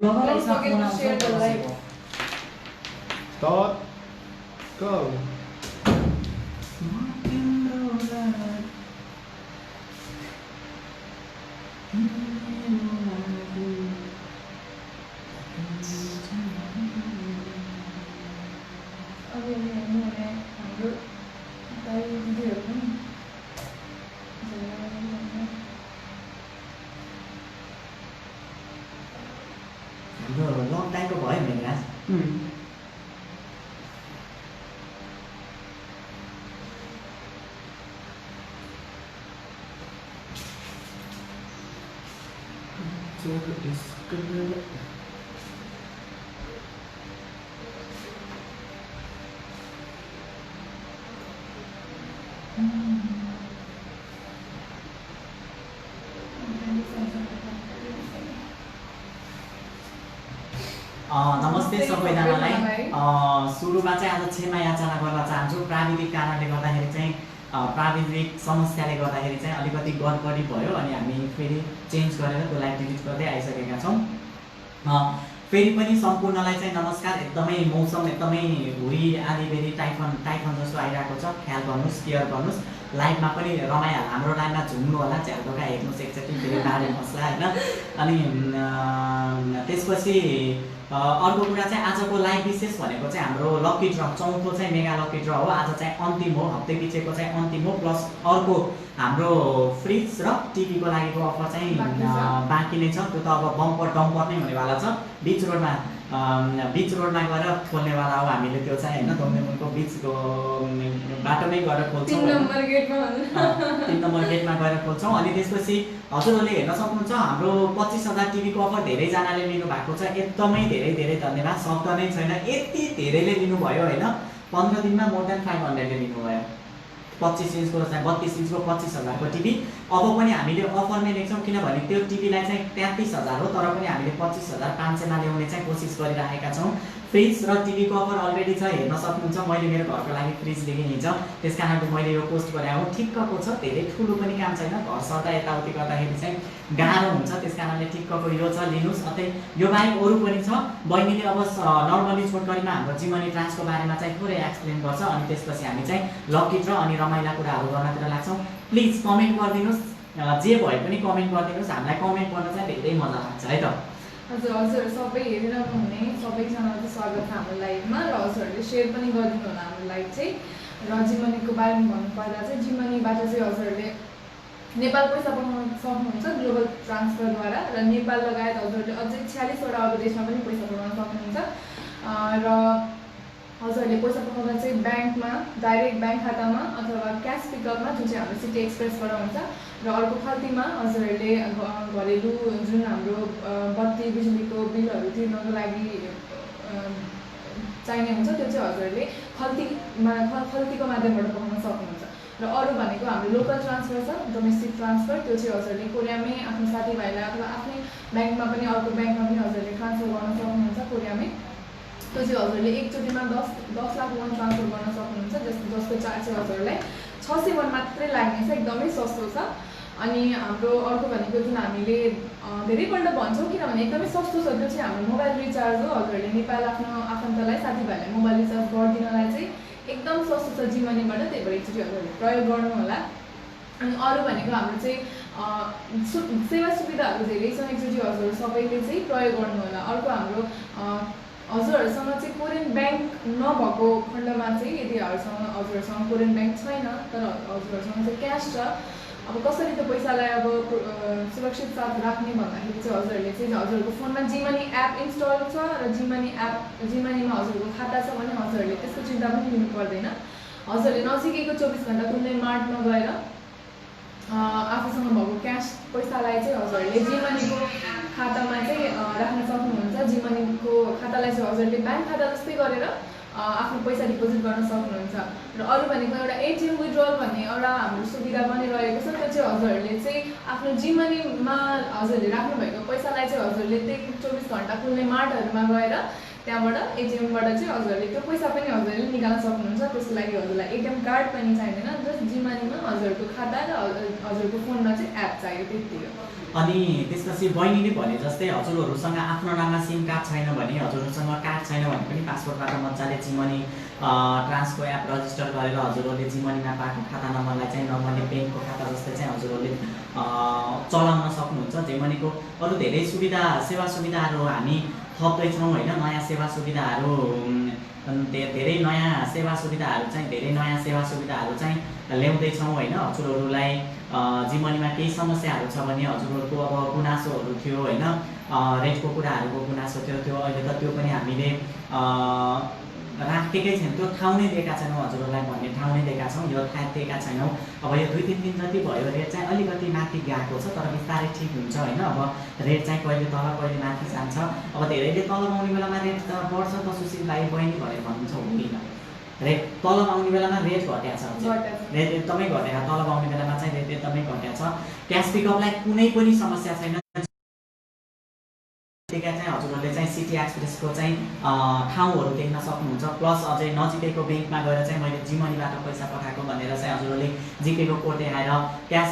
Don't forget to share the live. Start. Go. long time को भयो नि यार नमस्ते सबैजनालाई सुरुमा चाहिँ आज क्षमा याचना गर्न चाहन्छु प्राविधिक कारणले गर्दाखेरि चाहिँ प्राविधिक समस्याले गर्दाखेरि चाहिँ अलिकति गडबडी भयो अनि हामी फेरि चेन्ज गरेर त्यसलाई डिलिट गर्दै आइसकेका छौं फेरि पनि सम्पूर्णलाई चाहिँ नमस्कार एकदमै मौसम एकदमै हुरी आँधीबेरी टाइफन जस्तो आइरहेको छ ख्याल गर्नुस् केयर गर्नुस् लाइभमा पनि रमाइहाल हाम्रो लाइभमा झुम्नु होला च्यालढोका हेर्नुस् एकचोटि फेरि बारे मसला हैन अनि त्यसपछि अर्को कुरा चाहिँ आजको लाइभ विशेष भनेको चाहिँ हाम्रो लकी ड्र चौथो चाहिँ मेगा लकी ड्र हो आज चाहिँ अन्तिम हो हप्ते पिछेको चाहिँ अन्तिम हो प्लस अर्को हाम्रो फ्रिज र टिभीको लागिको अफर चाहिँ बाँकी नै छ त्यो त अब बम्पर डम्पर नै हुनेवाला छ बीच रोडमा गएर खोल्नेवाला हो हामीले त्यो चाहिँ हैन दोङनेमुनको बीचको बाटोमै गएर खोल्छौँ 3 नम्बर गेटमा गएर खोल्छौँ अनि त्यसपछि हजुरहरूले हेर्न सक्नुहुन्छ हाम्रो 25,000 टिभीको अफर धेरैजनाले लिनु भएको छ एकदमै धेरै धन्यवाद शब्द नै छैन यति धेरैले लिनुभयो हैन 15 दिनमा मोर देन 500 ले लिनुभयो 25 इन्चको र 32 इन्चको 25,000 को टिभी अब पनि हामीले अफरमै लेख्छौँ किनभने त्यो टिभीलाई चाहिँ 33,000 हो तर पनि हामीले 25,500 मा ल्याउने चाहिँ कोसिस गरिरहेका छौँ फ्रिज र टिभीको अफर अलरेडी छ हेर्न सक्नुहुन्छ मैले मेरो घरको लागि फ्रिज लिएँ हिजो त्यसकारणले मैले यो पोस्ट गरे हो ठिक्कको छ धेरै ठुलो पनि काम छैन घर सर्दा यताउति गर्दाखेरि चाहिँ गाह्रो हुन्छ त्यसकारणले ठिक्कको यो छ लिनुस् अतै यो बाहेक अरु पनि छ बहिनीले अब नर्मली छोटकरीमा हाम्रो जिमनी ट्रान्सको बारेमा चाहिँ थोरै एक्सप्लेन गर्छ अनि त्यसपछि हामी चाहिँ लकी ड्र अनि रमाइला कुराहरू गर्नतिर लाग्छौँ प्लिज कमेन्ट गरिदिनुस् जे भए पनि कमेन्ट गरिदिनुस् हामीलाई कमेन्ट गर्न चाहिँ धेरै मजा लाग्छ है त हजुर सबै हेरेर हुने सबैजनालाई स्वागत छ हाम्रो लाइभमा र हजुरहरूले सेयर पनि गरिदिनु होला हाम्रो लाइभ चाहिँ र जिमनीको बारेमा भन्नुपर्दा चाहिँ जिमनीबाट चाहिँ हजुरहरूले नेपाल पैसा पठाउन सक्नुहुन्छ ग्लोबल ट्रान्सफरद्वारा र नेपाल लगायत हजुरहरूले अझै 46 वटा अरू देशमा पनि पैसा पठाउन सक्नुहुन्छ र हजुरहरूले पैसा पठाउँदा चाहिँ ब्याङ्कमा डाइरेक्ट ब्याङ्क खातामा अथवा क्यास पिकअपमा जुन चाहिँ हाम्रो सिटी एक्सप्रेसबाट हुन्छ र अर्को खल्तीमा हजुरहरूले घरेलु जुन हाम्रो बत्ती बिजुलीको बिलहरू तिर्नको लागि चाहिने हुन्छ त्यो चाहिँ हजुरहरूले खल्तीको माध्यमबाट पठाउन सक्नुहुन्छ र अरू भनेको हाम्रो लोकल ट्रान्सफर छ डोमेस्टिक ट्रान्सफर त्यो चाहिँ हजुरहरूले कोरियामै आफ्नो साथीभाइलाई अथवा आफ्नै ब्याङ्कमा पनि अर्को ब्याङ्कमा पनि हजुरहरूले ट्रान्सफर गर्न सक्नुहुन्छ कोरियामै त्यो चाहिँ हजुरहरूले एकचोटिमा 10 लाख वोन ट्रान्सफर गर्न सक्नुहुन्छ जसको चार्ज चाहिँ हजुरहरूलाई 600 वोन मात्रै लाग्ने छ एकदमै सस्तो छ अनि हाम्रो अर्को भनेको जुन हामीले धेरैपल्ट भन्छौँ किनभने एकदमै सस्तो छ त्यो चाहिँ हाम्रो मोबाइल रिचार्ज हो हजुरहरूले नेपाल आफ्नो आफन्तलाई साथीभाइलाई मोबाइल रिचार्ज गरिदिनलाई चाहिँ एकदम सस्तो छ जिमनीबाट त्यही भएर एकचोटि हजुरहरूले प्रयोग गर्नु होला अनि अरू भनेको हाम्रो चाहिँ सेवा सुविधाहरू धेरै छन् एकचोटि हजुरहरू सबैले चाहिँ प्रयोग गर्नु होला अर्को हाम्रो हजुरहरूसँग चाहिँ कोरियन ब्याङ्क नभएको खण्डमा चाहिँ यदि हजुरहरूसँग कोरियन ब्याङ्क छैन तर हजुरहरूसँग चाहिँ क्यास छ अब कसरी त्यो पैसालाई अब सुरक्षित साथ राख्ने भन्दाखेरि चाहिँ हजुरहरूले चाहिँ हजुरहरूको फोनमा जिमनी एप इन्स्टल छ र जिमनीमा हजुरहरूको खाता छ भने हजुरहरूले त्यसको चिन्ता पनि लिनु पर्दैन हजुरहरूले नजिकैको 24 घण्टा कुनै मार्टमा गएर आफूसँग भएको क्यास पैसालाई चाहिँ हजुरहरूले जिमनीको खातामा चाहिँ राख्न सक्नुहुन्छ जिमनीको खातालाई चाहिँ हजुरहरूले ब्याङ्क खाता जस्तै गरेर आफ्नो पैसा डिपोजिट गर्न सक्नुहुन्छ र अरू भनेको एउटा एटिएम विथड्रल भन्ने एउटा हाम्रो सुविधा पनि रहेको छ त्यो चाहिँ हजुरहरूले चाहिँ आफ्नो जिमनीमा हजुरहरूले राख्नुभएको पैसालाई चाहिँ हजुरहरूले त्यही 24 घण्टा खुल्ने मार्टहरूमा गएर त्यहाँबाट एटिएमबाट चाहिँ हजुरहरूले त्यो पैसा पनि हजुरहरूले निकाल्न सक्नुहुन्छ त्यसको लागि हजुरलाई एटिएम कार्ड पनि चाहिँदैन जस्ट जिमनीमा हजुरहरूको खाता र हजुरहरूको फोनमा चाहिँ एप चाहियो त्यति हो अनि त्यसपछि बहिनीले भने जस्तै हजुरहरूसँग आफ्नो नाममा सिम कार्ड छैन भने, हजुरहरूसँग कार्ड छैन भने पनि पासपोर्टबाट मजाले जिमनी ट्रान्सको एप रजिस्टर गरेर हजुरहरूले जिमनीमा पाएको खाता नम्बरलाई चाहिँ नर्मली ब्याङ्कको खाता जस्तै चाहिँ हजुरहरूले चलाउन सक्नुहुन्छ। जिमनीको अरू धेरै सेवा सुविधाहरू हामी थप्दैछौँ होइन, नयाँ सेवा सुविधाहरू धेरै नयाँ सेवा सुविधाहरू चाहिँ ल्याउँदैछौँ होइन। हजुरहरूलाई जिमनीमा केही समस्याहरू छ भने हजुरहरूको अब गुनासोहरू थियो होइन, रेटको कुराहरूको गुनासो थियो, त्यो अहिले त त्यो पनि हामीले राखेकै छैन, त्यो ठाउँ नै दिएका छैनौँ, हजुरहरूलाई भन्ने ठाउँ नै दिएका छौँ, यो थाहा दिएका छैनौँ। अब यो 2-3 दिन जति भयो रेट चाहिँ अलिकति माथि गएको छ, तर बिस्तारै ठिक हुन्छ होइन। अब रेट चाहिँ कहिले तल कहिले माथि जान्छ। अब धेरैले तल आउने बेलामा रेट त बढ्छ त सुशील भाइ बहिनी भनेर भन्नुहुन्छ, हुँदैन। रेट तल आउने बेलामा रेट घट्या छ, रेट एकदमै घटेर तल आउने बेलामा चाहिँ रेट एकदमै घट्या छ। क्यास पिकअपलाई कुनै पनि समस्या छैन। चाहिँ हजुरहरूले चाहिँ सिटी एक्सप्रेसको चाहिँ ठाउँहरू देख्न सक्नुहुन्छ। प्लस अझै नजिकैको ब्याङ्कमा गएर चाहिँ मैले जिमनीबाट पैसा पठाएको भनेर चाहिँ हजुरहरूले जिकेको कोड देखाएर क्यास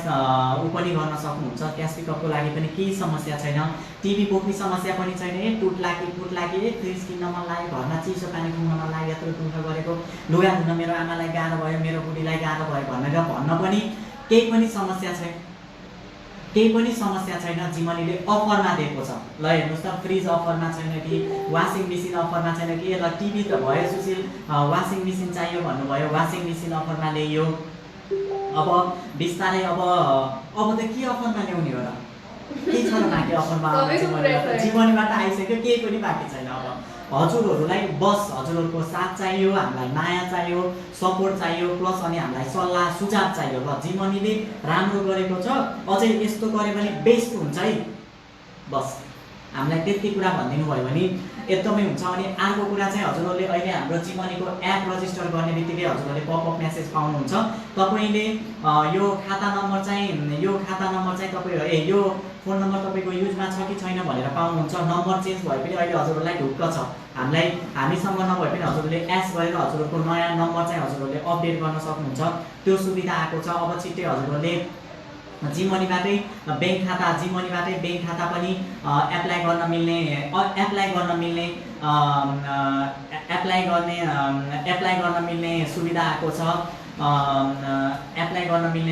पनि गर्न सक्नुहुन्छ। क्यास पिकअपको लागि पनि केही समस्या छैन। टिभी बोक्ने समस्या पनि छैन। टुट्ला कि फ्रिज किन्न मन लाग्यो, घरमा चिसो पानी खुवाउन मन लाग्यो, यत्रो दुःख गरेको, लुगा धुन मेरो आमालाई गाह्रो भयो, मेरो बुढीलाई गाह्रो भयो भनेर भन्न पनि केही पनि समस्या छैन। जिमनीले अफरमा दिएको छ। ल हेर्नुहोस् त, फ्रिज अफरमा छैन कि, वासिङ मेसिन अफरमा छैन कि। ल टिभी त भयो सुशील, वासिङ मेसिन चाहियो भन्नुभयो, वासिङ मेसिन अफरमा ल्याइयो। अब बिस्तारै अब त के अफरमा ल्याउने हो र, के छ र बाँकी अफरमा जिमनीबाट आइसक्यो, केही पनि बाँकी छैन। अब हजुरहरूलाई बस हजुरहरूको साथ चाहियो, हामीलाई माया चाहियो, सपोर्ट चाहियो, प्लस अनि हामीलाई सल्लाह सुझाव चाहियो। ल जिमनीले राम्रो गरेको छ, अझै यस्तो गऱ्यो भने बेस्ट हुन्छ है, बस हामीलाई त्यति कुरा भनिदिनु भयो भने एकदमै हुन्छ। अनि अर्को कुरा चाहिँ हजुरहरूले अहिले हाम्रो जिमनीको एप रजिस्टर गर्ने बित्तिकै हजुरहरूले पपअप मेसेज पाउनुहुन्छ। तपाईँले यो खाता नम्बर चाहिँ तपाईँ यो फोन नम्बर तपाईँको युजमा छ कि छैन भनेर पाउनुहुन्छ। नम्बर चेन्ज भए पनि अहिले हजुरहरूलाई ढुक्क छ, हामीसँग नभए पनि हजुरहरूले एस गरेर हजुरहरूको नयाँ नम्बर चाहिँ हजुरहरूले अपडेट गर्न सक्नुहुन्छ। त्यो सुविधा आएको छ। अब छिट्टै हजुरहरूले जिमनीबाटै ब्याङ्क खाता पनि एप्लाई गर्न मिल्ने सुविधा आएको छ।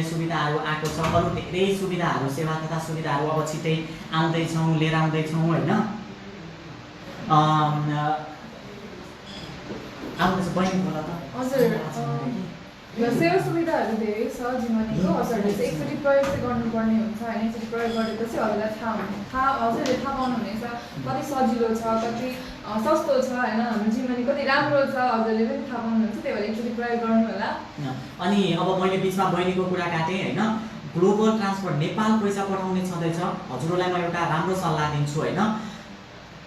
सुविधाहरू आएको छ। अरू धेरै सुविधाहरू, सेवा तथा सुविधाहरू अब छिट्टै लिएर आउँदैछौँ होइन। आउँदैछ बहिनी बोला त। हजुर, सेवा सुविधाहरू धेरै छ जिमनीको। हजुरहरूले चाहिँ एकचोटि प्रयोग चाहिँ गर्नुपर्ने हुन्छ होइन। एकचोटि प्रयोग गरेपछि हजुरलाई हजुरले थाहा पाउनुहुनेछ कति सजिलो छ, कति सस्तो छ होइन। हाम्रो जिमनी कति राम्रो छ हजुरले पनि थाहा पाउनुहुन्छ। त्यही भएर एकचोटि प्रयोग गर्नु होला। अनि अब मैले बिचमा बहिनीको कुरा काटेँ होइन। ग्लोबल ट्रान्सफर नेपाल पैसा पठाउने छँदैछ। हजुरहरूलाई म एउटा राम्रो सल्लाह दिन्छु होइन।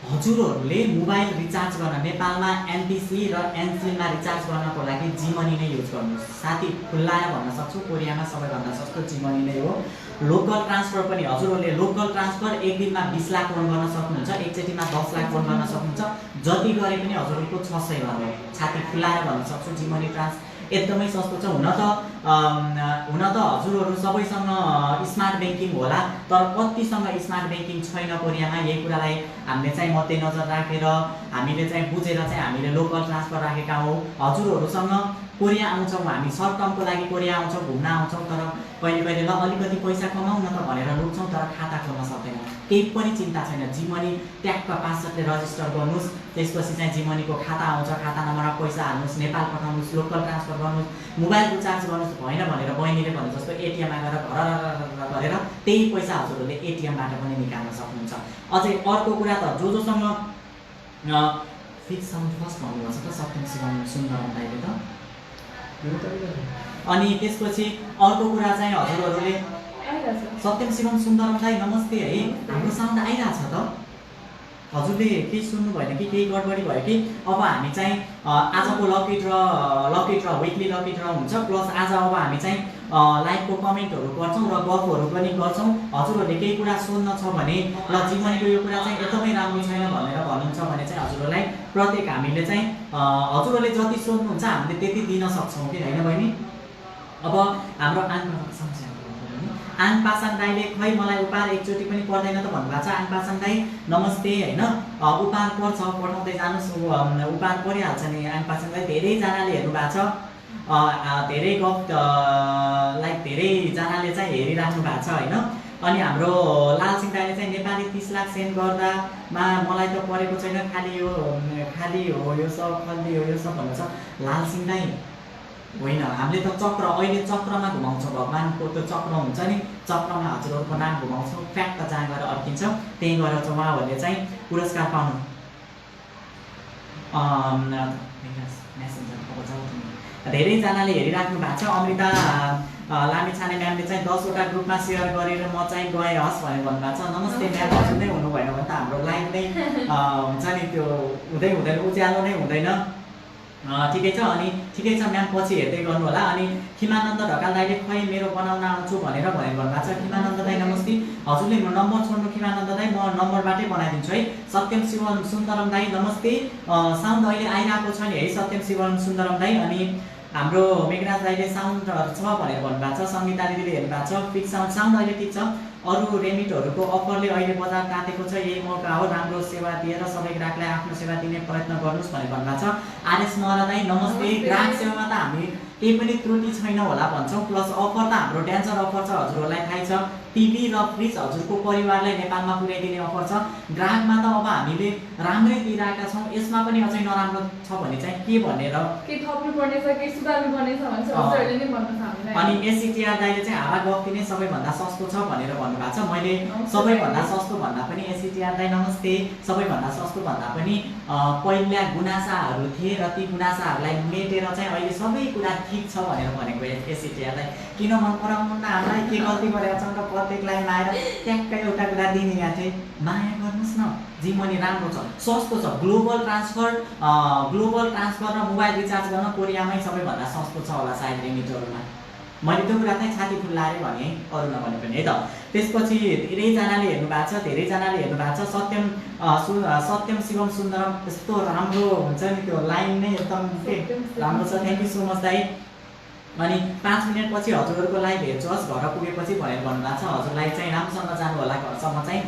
हजुरहरूले मोबाइल रिचार्ज गर्न नेपालमा एनपिसी र एनसिलमा रिचार्ज गर्नको लागि जिमनी नै युज गर्नुहोस्। साथी खुल्लाएर भन्न सक्छु, कोरियामा सबैभन्दा सस्तो जिमनी नै हो। लोकल ट्रान्सफर पनि हजुरहरूले लोकल ट्रान्सफर एक दिनमा 20 लाख लोन गर्न सक्नुहुन्छ, एकचोटिमा 10 लाख लोन गर्न सक्नुहुन्छ। जति गरे पनि हजुरहरूको 600 हो। छाती खुल्लाएर भन्न सक्छु, जिमनी ट्रान्स एकदमै सस्तो छ। हुन त हजुरहरू सबैसँग स्मार्ट ब्याङ्किङ होला, तर कतिसँग स्मार्ट ब्याङ्किङ छैन कोरियामा। यही कुरालाई हामीले चाहिँ मध्यनजर राखेर हामीले चाहिँ बुझेर चाहिँ हामीले लोकल ट्रान्सफर राखेका हौँ। हजुरहरूसँग कोरिया आउँछौँ हामी, सर्ट टर्मको लागि कोरिया आउँछौँ, घुम्न आउँछौँ, तर कहिले ल अलिकति पैसा कमाउँ न त भनेर लुट्छौँ, तर खाता खोल्न सक्दैनौँ। केही पनि चिन्ता छैन। जिमनी ट्याक्क 500ले रजिस्टर गर्नुहोस्। त्यसपछि चाहिँ जिमनीको खाता आउँछ, खाता नम्बरमा पैसा हाल्नुहोस्, नेपाल पठाउनुहोस्, लोकल ट्रान्सफर गर्नुहोस्, मोबाइल रिचार्ज गर्नुहोस्। भएन भनेर बहिनीले भने जस्तो एटिएममा गएर गरेर त्यही पैसा हजुरहरूले एटिएमबाट पनि निकाल्न सक्नुहुन्छ। अझै अर्को कुरा त जोसँग फिक्स साउन्ड फर्स्ट भन्नुभएको छ त सत्यम शिवम सुन्दरम दाइले त। अनि त्यसपछि अर्को कुरा चाहिँ हजुरहरूले सत्यम शिवम सुन्दरम दाइ नमस्ते है, हाम्रो साउन्ड आइरहेछ त? हजुरले केही सुन्नु भएन कि केही गडबडी भयो कि? अब हामी चाहिँ आजको लकेट र विकली लकेट र हुन्छ। प्लस आज अब हामी चाहिँ लाइभको कमेन्टहरू गर्छौँ र गफहरू पनि गर्छौँ। हजुरहरूले केही कुरा सोध्न छ भने ल जिमनीको यो कुरा चाहिँ एकदमै राम्रो छैन भनेर भन्नुहुन्छ भने चाहिँ हजुरहरूलाई प्रत्येक हामीले चाहिँ हजुरहरूले जति सोध्नुहुन्छ हामीले त्यति दिन सक्छौँ कि होइन बहिनी? अब हाम्रो आङ पासाङ दाईले खै मलाई उपहार एकचोटि पनि पर्दैन त भन्नुभएको छ। आङ पासाङ दाई नमस्ते होइन, उपहार पर्छ पठाउँदै जानुहोस्, उपहार परिहाल्छ नि आङ पासाङ दाई। धेरैजनाले हेर्नु भएको छ, धेरै धेरैजनाले चाहिँ हेरिराख्नु भएको छ होइन। अनि हाम्रो लालसिंह दाइले चाहिँ नेपाली 30 लाख सेन्ड गर्दामा मलाई त परेको छैन, खाली हो यो सब, खल्ली हो यो सब भन्नु छ। लालसिंह दाइ होइन, हामीले त चक्र अहिले चक्रमा घुमाउँछौँ, भगवान्को त्यो चक्र हुन्छ नि, चक्रमा हजुरहरूको नाम घुमाउँछौँ, फ्याक्ट जहाँ गएर अड्किन्छ त्यहीँ गएर चाहिँ उहाँहरूले चाहिँ पुरस्कार पाउनु। धेरैजनाले हेरिराख्नु भएको छ। अमृता लामिछाने म्यामले चाहिँ 10 वटा ग्रुपमा सेयर गरेर म चाहिँ गएँ हस् भनेर भन्नुभएको छ। नमस्ते म्याम, हजुर नै हुनु भएन भने त हाम्रो लाइभ नै हुन्छ नि, त्यो हुँदैन, उज्यालो नै हुँदैन। ठिकै छ, अनि ठिकै छ म्याम, पछि हेर्दै गर्नु होला। अनि खिमानन्द ढकाल दाइले खै मेरो बनाउन आउँछु भनेर भन्नुभएको छ। खिमानन्द दाइ नमस्ते, हजुरले नम्बर छोड्नु खिमानन्द दाइ, म नम्बरबाटै बनाइदिन्छु है। सत्यम शिवम सुन्दरम दाइ नमस्ते, साउन्ड अहिले आइरहेको छ नि है सत्यम शिवम सुन्दरम दाइ। अनि हाम्रो मेघराज दाइले साउन्ड छ भनेर भन्नुभएको छ। सङ्गीता दिदीले हेर्नु भएको छ, फिक्स साउन्ड अहिले ठिक छ। अरू रेमिटहरूको अफरले अहिले बजार तातेको छ, यही मौका हो, राम्रो सेवा दिएर सबै ग्राहकलाई आफ्नो सेवा दिने प्रयत्न गर्नुहोस् भनेर भन्नुभएको छ। आरएस महरा दाइ नमस्ते, ग्राहक सेवामा त हामी केही पनि त्रुटि छैन होला भन्छौँ, प्लस अफर त हाम्रो डेन्जर अफर छ, हजुरहरूलाई थाहै छ। टिभी र फ्रिज हजुरको परिवारलाई नेपालमा पुर्याइदिने अफर छ। ग्राहकमा त अब हामीले राम्रै दिइरहेका छौँ, यसमा पनि अझै नराम्रो छ भने चाहिँ के भनेर के थप्नुपर्ने छ, के सुधार्नुपर्ने छ भन्छ हजुरहरूले नै भन्नु छ हामीलाई। अनि एससिटिआर दाइले चाहिँ हावा गफ्ती नै सबैभन्दा सस्तो छ भनेर भन्नुभएको छ। मैले सबैभन्दा सस्तो भन्दा पनि एससिटिआर दाइ नमस्ते, सबैभन्दा सस्तो भन्दा पनि पहिला गुनासाहरू थिए र ती गुनासाहरूलाई मेटेर चाहिँ अहिले सबै कुरा ठिक छ भनेर भनेको एससिटिआर दाइ। किन मन पराउनुहुन्न हामीलाई, के गल्ती गरेका छौँ र प्रत्येक लाइनमा आएर ट्याक्कै एउटा कुरा दिने यहाँ चाहिँ माया गर्नुहोस् न, जिमनी राम्रो छ, सस्तो छ। ग्लोबल ट्रान्सफर र मोबाइल रिचार्ज गर्न कोरियामै सबैभन्दा सस्तो छ होला सायद रेमिटरमा। मैले त्यो कुरा चाहिँ छाती फुल्लाएर भने, अरू नभने पनि है त। त्यसपछि धेरैजनाले हेर्नु भएको छ। सत्यम शिवम सुन्दरम, यस्तो राम्रो हुन्छ नि त्यो लाइन नै एकदम राम्रो छ। थ्याङ्क यू सो मच दाइ। अनि 5 मिनटपछि हजुरहरूको लाइभ हेर्नुहोस् घर पुगेपछि भनेर भन्नुभएको छ। हजुरलाई चाहिँ राम्रोसँग जानु होला घरसम्म चाहिँ,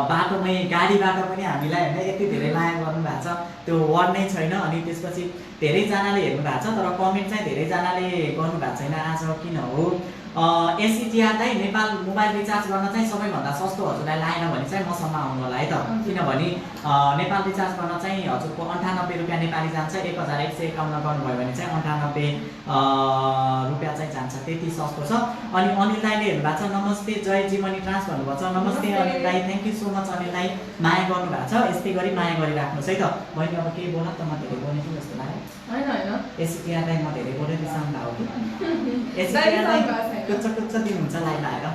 बाटोमै गाडीबाट पनि हामीलाई होइन यति धेरै माया गर्नुभएको छ, त्यो वर्ड नै छैन। अनि त्यसपछि धेरैजनाले हेर्नु भएको छ, तर कमेन्ट चाहिँ धेरैजनाले गर्नुभएको छैन आज किन हो। एससिटिआर दाइ नेपाल मोबाइल रिचार्ज गर्न चाहिँ सबैभन्दा सस्तो हजुरलाई लागेन भने चाहिँ मसँग आउनु होला है त, किनभने नेपाल रिचार्ज गर्न चाहिँ हजुरको 98 रुपियाँ नेपाली जान्छ, 1151 गर्नुभयो भने चाहिँ 98 रुपियाँ चाहिँ जान्छ, त्यति सस्तो छ। अनि अनिल दाइले हेर्नु भएको छ, नमस्ते जय जीवनी ट्रान्स भन्नुभएको छ। नमस्ते अनिल दाइ, thank you so much Anil दाइ, माया गर्नुभएको छ, यस्तै गरी माया गरिराख्नुहोस् है त। मैले अब केही बोला त म धेरै बोलेको जस्तो लाग्यो होइन, एससिटिआर दाइ म धेरै बोलेँ बिसाउँदा हो कि एससिटिआर दाइ कुच्च दिनुहुन्छ लाइभ आएर।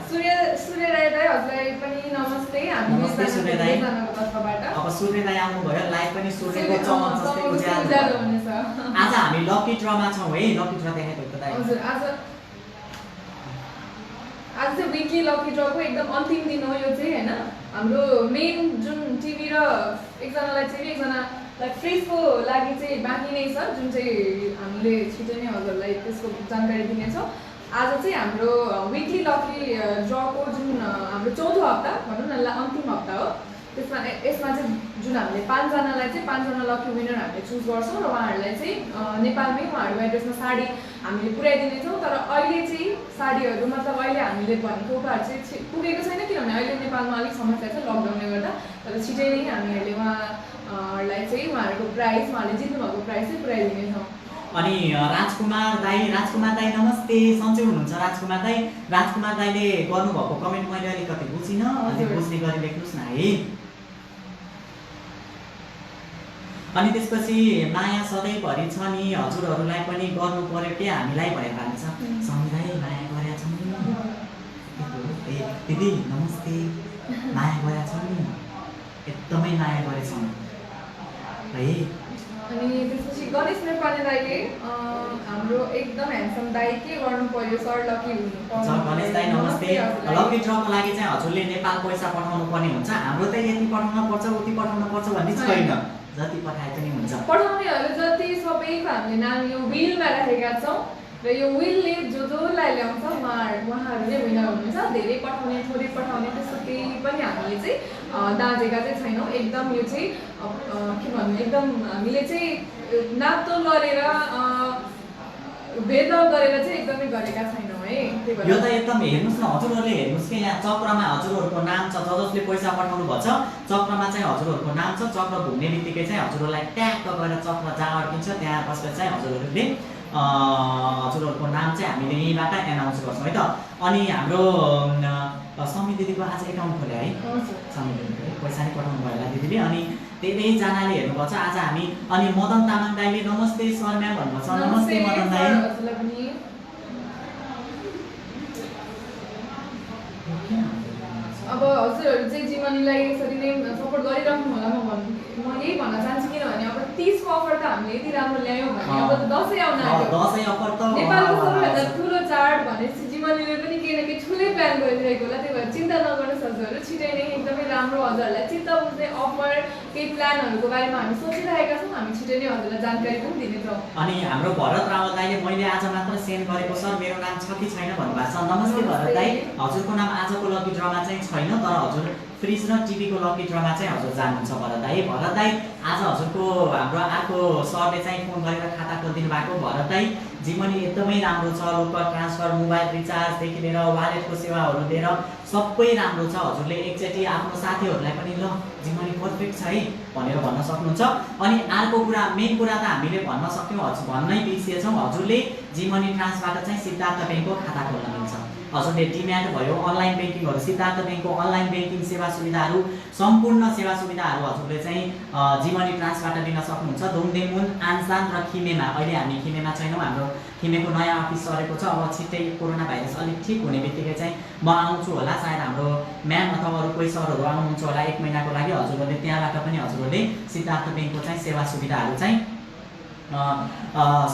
सूर्य राई दाइ हजुरलाई पनि नमस्ते, नमस्ते सूर्य दाइ। तर्फबाट अब सूर्य दाइ आउनुभयो, लाइभ पनि सूर्यको चमक जस्तै उज्यालो हुनेछ। आज हामी लकी ड्रमा छौँ है, लकी ड्र देखाइदिएको दाइ। हजुर, आज चाहिँ विकी लकी ड्रको एकदम अन्तिम दिन हो यो चाहिँ होइन। हाम्रो मेन जुन टिभी र एकजनालाई चाहिँ एकजनालाई फ्रिजको लागि चाहिँ बाँकी नै छ, जुन चाहिँ हामीले छिटो नै हजुरलाई त्यसको जानकारी दिनेछौँ। आज चाहिँ हाम्रो विकली लकी ड्रको जुन हाम्रो चौथो हप्ता भनौँ न, अन्तिम हप्ता हो, यसमा चाहिँ जुन हामीले 5 जनालाई चाहिँ 5 जना लकी विनर हामीले चुज गर्छौँ र उहाँहरूलाई चाहिँ नेपालमै उहाँहरूको एड्रेसमा साडी हामीले पुर्याइदिनेछौँ। तर अहिले चाहिँ साडीहरू मतलब अहिले हामीले भनेको उपहार चाहिँ पुगेको छैन, किनभने अहिले नेपालमा अलिक समस्या छ लकडाउनले गर्दा। तर छिटै नै हामीहरूले उहाँहरूलाई चाहिँ उहाँहरूको प्राइज, उहाँले जित्नुभएको प्राइज चाहिँ पुर्याइदिनेछौँ। अनि राजकुमार दाई नमस्ते, सन्चै हुनुहुन्छ राजकुमार दाई? राजकुमार दाईले गर्नुभएको कमेन्ट मैले अलिकति बुझिनँ, अलिक बुझ्ने गरी लेख्नुहोस् न है। अनि त्यसपछि माया सधैँभरि छ नि, हजुरहरूलाई पनि गर्नु पर्यो के हामीलाई भनेर भन्छ। समीलाई माया गरेका छौँ नि दिदी, नमस्ते, माया गरेका छौँ नि, एकदमै माया गरेछौँ है। अनि त्यसपछि गणेश नेपाली दाइले हाम्रो एकदम ह्यान्डसम दाइ के गर्नु पर्यो सर लकी हुनु। गणेश दाइ नमस्ते। लकी ड्रको लागि चाहिँ हजुरले नेपाल पैसा पठाउनु पर्ने हुन्छ, हाम्रो त यति पठाउनु पर्छ उति पठाउनु पर्छ भन्ने छैन, जति पठाए पनि हुन्छ। पठाउनेहरू जति सबैको हामीले नाम यो बिलमा राखेका छौँ, र यो विलले जसलाई ल्याउँछ उहाँहरू नै विनर हुनुहुन्छ। धेरै पठाउने थोरै पठाउने त्यस्तो केही पनि हामीले चाहिँ दाँजेका चाहिँ छैनौँ। एकदम यो चाहिँ के भन्नु एकदम हामीले चाहिँ नाप्तोल गरेर भेदभाव गरेर चाहिँ एकदमै गरेका छैनौँ है। यो त एकदम हेर्नुहोस् न हजुरहरूले हेर्नुहोस् कि यहाँ चक्रमा हजुरहरूको नाम छ। जसले पैसा पठाउनु भएको छ चक्रमा चाहिँ हजुरहरूको नाम छ। चक्र घुम्ने बित्तिकै चाहिँ हजुरहरूलाई ट्याक्क गरेर चक्र जहाँ अड्किन्छ त्यहाँ बसेर चाहिँ हजुरहरूले हजुरहरूको नाम चाहिँ हामीले यहीँबाट एनाउन्स गर्छौँ है त। अनि हाम्रो समी दिदीको आज एकाउन्ट खोल्यो है समी दिदीको पैसा नै पठाउनु भयो होला दिदीले। अनि धेरैजनाले हेर्नुभएको छ आज हामी। अनि मदन तामाङ दाईले नमस्ते सर म्याम भन्नुभएको छ। नमस्ते मदन दाई। अब हजुरहरू चाहिँ जीवनीलाई यसरी नै सपोर्ट गरिराख्नु होला। म यही भन्न चाहन्छु किनभने अब 30 को अफर त हामीले यति राम्रो ल्यायौँ भने अब दसैँ आउन आयो। दसैँ अफर त नेपालको सबैभन्दा ठुलो चाड भनेपछि जीवनीले पनि केही न केही ठुलै प्लान गरिरहेको होला। त्यही भएर चिन्ता नगर्नुहोस् हजुरहरू। छिटै नै एकदमै राम्रो हजुरहरूलाई चित्त बुझ्ने अफर केही प्लानहरूको बारेमा हामी सोचिरहेका छौँ। हामी छिटै नै हजुरलाई जानकारी पनि दिनेछौँ। अनि हाम्रो भरत रावल दाईले मैले आज मात्र सेन्ड गरेको सर मेरो नाम छ कि छैन भन्नुभएको छ। नमस्ते भरत दाई। हजुरको नाम आजको लकी ड्रमा चाहिँ छैन तर हजुर फ्रिज र टिभीको लकी ड्रमा चाहिँ हजुर जानुहुन्छ भरत दाई। भरत दाई आज हजुरको हाम्रो अर्को सरले चाहिँ फोन गरेर खाता खोलिदिनु भएको। भरत दाई जीवनी एकदमै राम्रो छ। लोकल ट्रान्सफर मोबाइल रिचार्जदेखि लिएर वालेटको सेवाहरू लिएर सबै राम्रो छ। हजुरले एकचोटि आफ्नो साथीहरूलाई पनि ल जीवनी पर्फेक्ट छ है भनेर भन्न सक्नुहुन्छ। अनि अर्को कुरा मेन कुरा त हामीले भन्न सक्यौँ भन्नै बिर्सिएछौँ। हजुरले जीवनी ट्रान्सबाट चाहिँ सिद्धार्थ ब्याङ्कको खाता खोल्न मिल्छ। हजुरले डिम्याट भयो अनलाइन ब्याङ्किङहरू सिद्धार्थ ब्याङ्कको अनलाइन ब्याङ्किङ सेवा सुविधाहरू सम्पूर्ण सेवा सुविधाहरू हजुरले चाहिँ जीवनी ट्रान्सबाट लिन सक्नुहुन्छ। दोङदेमुन आन्सान र खिमेमा अहिले हामी खिमेमा छैनौँ। हाम्रो खिमेको नयाँ अफिस सरेको छ। अब छिट्टै कोरोना भाइरस अलिक ठिक हुने बित्तिकै चाहिँ म आउँछु होला। सायद हाम्रो म्याम अथवा अरू कोही सरहरू आउनुहुन्छ होला 1 महिनाको लागि। हजुरहरूले त्यहाँबाट पनि हजुरहरूले सिद्धार्थ ब्याङ्कको चाहिँ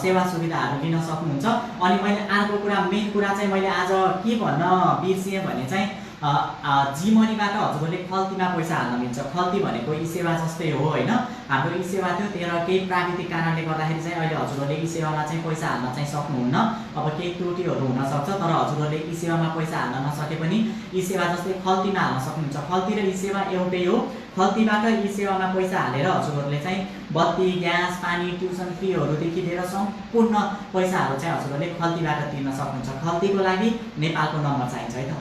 सेवा सुविधाहरू लिन सक्नुहुन्छ। अनि मैले अर्को कुरा मेन कुरा चाहिँ मैले आज के भन्न बिर्सिएँ भने चाहिँ जीवनीबाट हजुरहरूले खल्तीमा पैसा हाल्न मिल्छ। खल्ती भनेको ई सेवा जस्तै हो होइन। हाम्रो ई सेवा थियो तर केही प्राविधिक कारणले गर्दाखेरि चाहिँ अहिले हजुरहरूले ई सेवामा चाहिँ पैसा हाल्न चाहिँ सक्नुहुन्न। अब केही त्रुटिहरू हुनसक्छ तर हजुरहरूले ई सेवामा पैसा हाल्न नसके पनि ई सेवा जस्तै खल्तीमा हाल्न सक्नुहुन्छ। खल्ती र ई सेवा एउटै हो। खल्तीबाट ई सेवामा पैसा हालेर हजुरहरूले चाहिँ बत्ती ग्यास पानी ट्युसन फीहरूदेखि लिएर सम्पूर्ण पैसाहरू चाहिँ हजुरहरूले खल्तीबाट तिर्न सक्नुहुन्छ। खल्तीको लागि नेपालको नम्बर चाहिन्छ है त।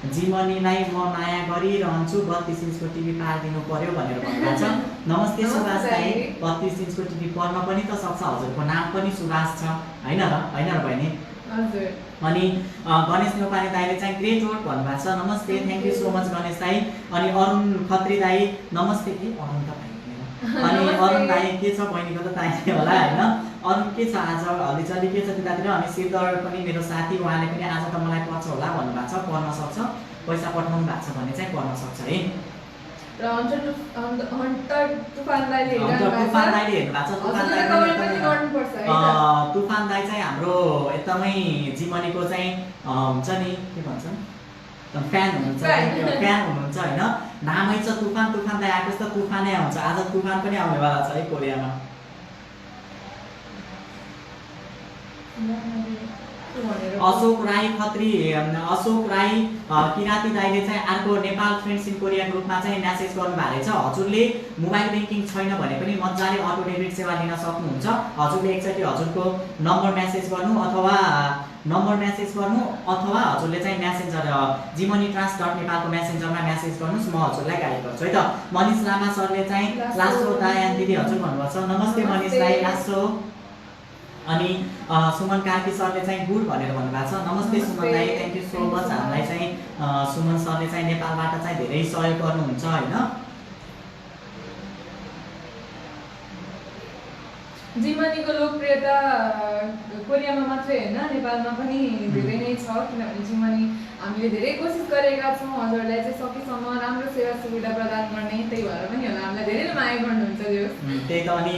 जीवनीलाई म माया गरिरहन्छु 32 इन्चको टिभी पारिदिनु पर्यो भनेर भन्नुहुन्छ। नमस्ते सुभाष दाई। 32 इन्चको टिभी पर्न पनि त सक्छ। हजुरको नाम पनि सुभाष छ होइन र बहिनी। अनि गणेश नेपाली दाईले चाहिँ ग्रेट वर्क भन्नुभएको छ। नमस्ते thank you so much Ganesh दाई। अनि अरुण खत्री दाई नमस्ते। अरुण त अनि अरुण दाई के छ बहिनीको त ताई होला होइन। अरू के छ आज हलिचली के छ त्यतातिर। अनि शिवदर पनि मेरो साथी उहाँले पनि आज त मलाई पर्छ होला भन्नुभएको छ। पर्न सक्छ पैसा पठाउनु भएको छ भने चाहिँ पर्न सक्छ है। र हन्टर तुफान दाइले हेर्नु भएको छ। तुफान दाई चाहिँ हाम्रो एकदमै जीवनीको चाहिँ हुन्छ नि के भन्छ फ्यान हुनुहुन्छ होइन। नामै छ तुफान। तुफान दाई आएपछि त तुफानै आउँछ। आज तुफान पनि आउनेवाला छ है कोरियामा। अशोक राई खत्री अशोक राई किराती दाईले चाहिँ अर्को नेपाल फ्रेन्ड्स इन कोरिया ग्रुपमा चाहिँ म्यासेज गर्नुभएको रहेछ। हजुरले मोबाइल ब्याङ्किङ छैन भने पनि मजाले अटो डेबिट सेवा लिन सक्नुहुन्छ। हजुरले एकचोटि हजुरको नम्बर म्यासेज गर्नु अथवा हजुरले चाहिँ म्यासेन्जर जीवनी ट्रान्स.नेपालको म्यासेन्जरमा म्यासेज गर्नुहोस्। म हजुरलाई गाइड गर्छु है त। मनिष लामा सरले चाहिँ लासो दायान दिदी हजुर भन्नुभएको छ। नमस्ते मनिष दाई लासो। अनि सुमन कार्की सरले चाहिँ गुड भनेर भन्नुभएको छ। नमस्ते सुमन दाई थ्याङ्क यू सो मच। हामीलाई चाहिँ सुमन सरले चाहिँ नेपालबाट चाहिँ धेरै सहयोग गर्नुहुन्छ होइन। जीवनीको लोकप्रियता कोरियामा मात्रै होइन नेपालमा पनि धेरै नै छ। किनभने जीवनी हामीले धेरै कोसिस गरेका छौँ हजुरहरूलाई चाहिँ सकेसम्म राम्रो सेवा सुविधा प्रदान गर्ने। त्यही भएर पनि होला हामीलाई धेरै नै माया गर्नुहुन्छ जो त्यही त। अनि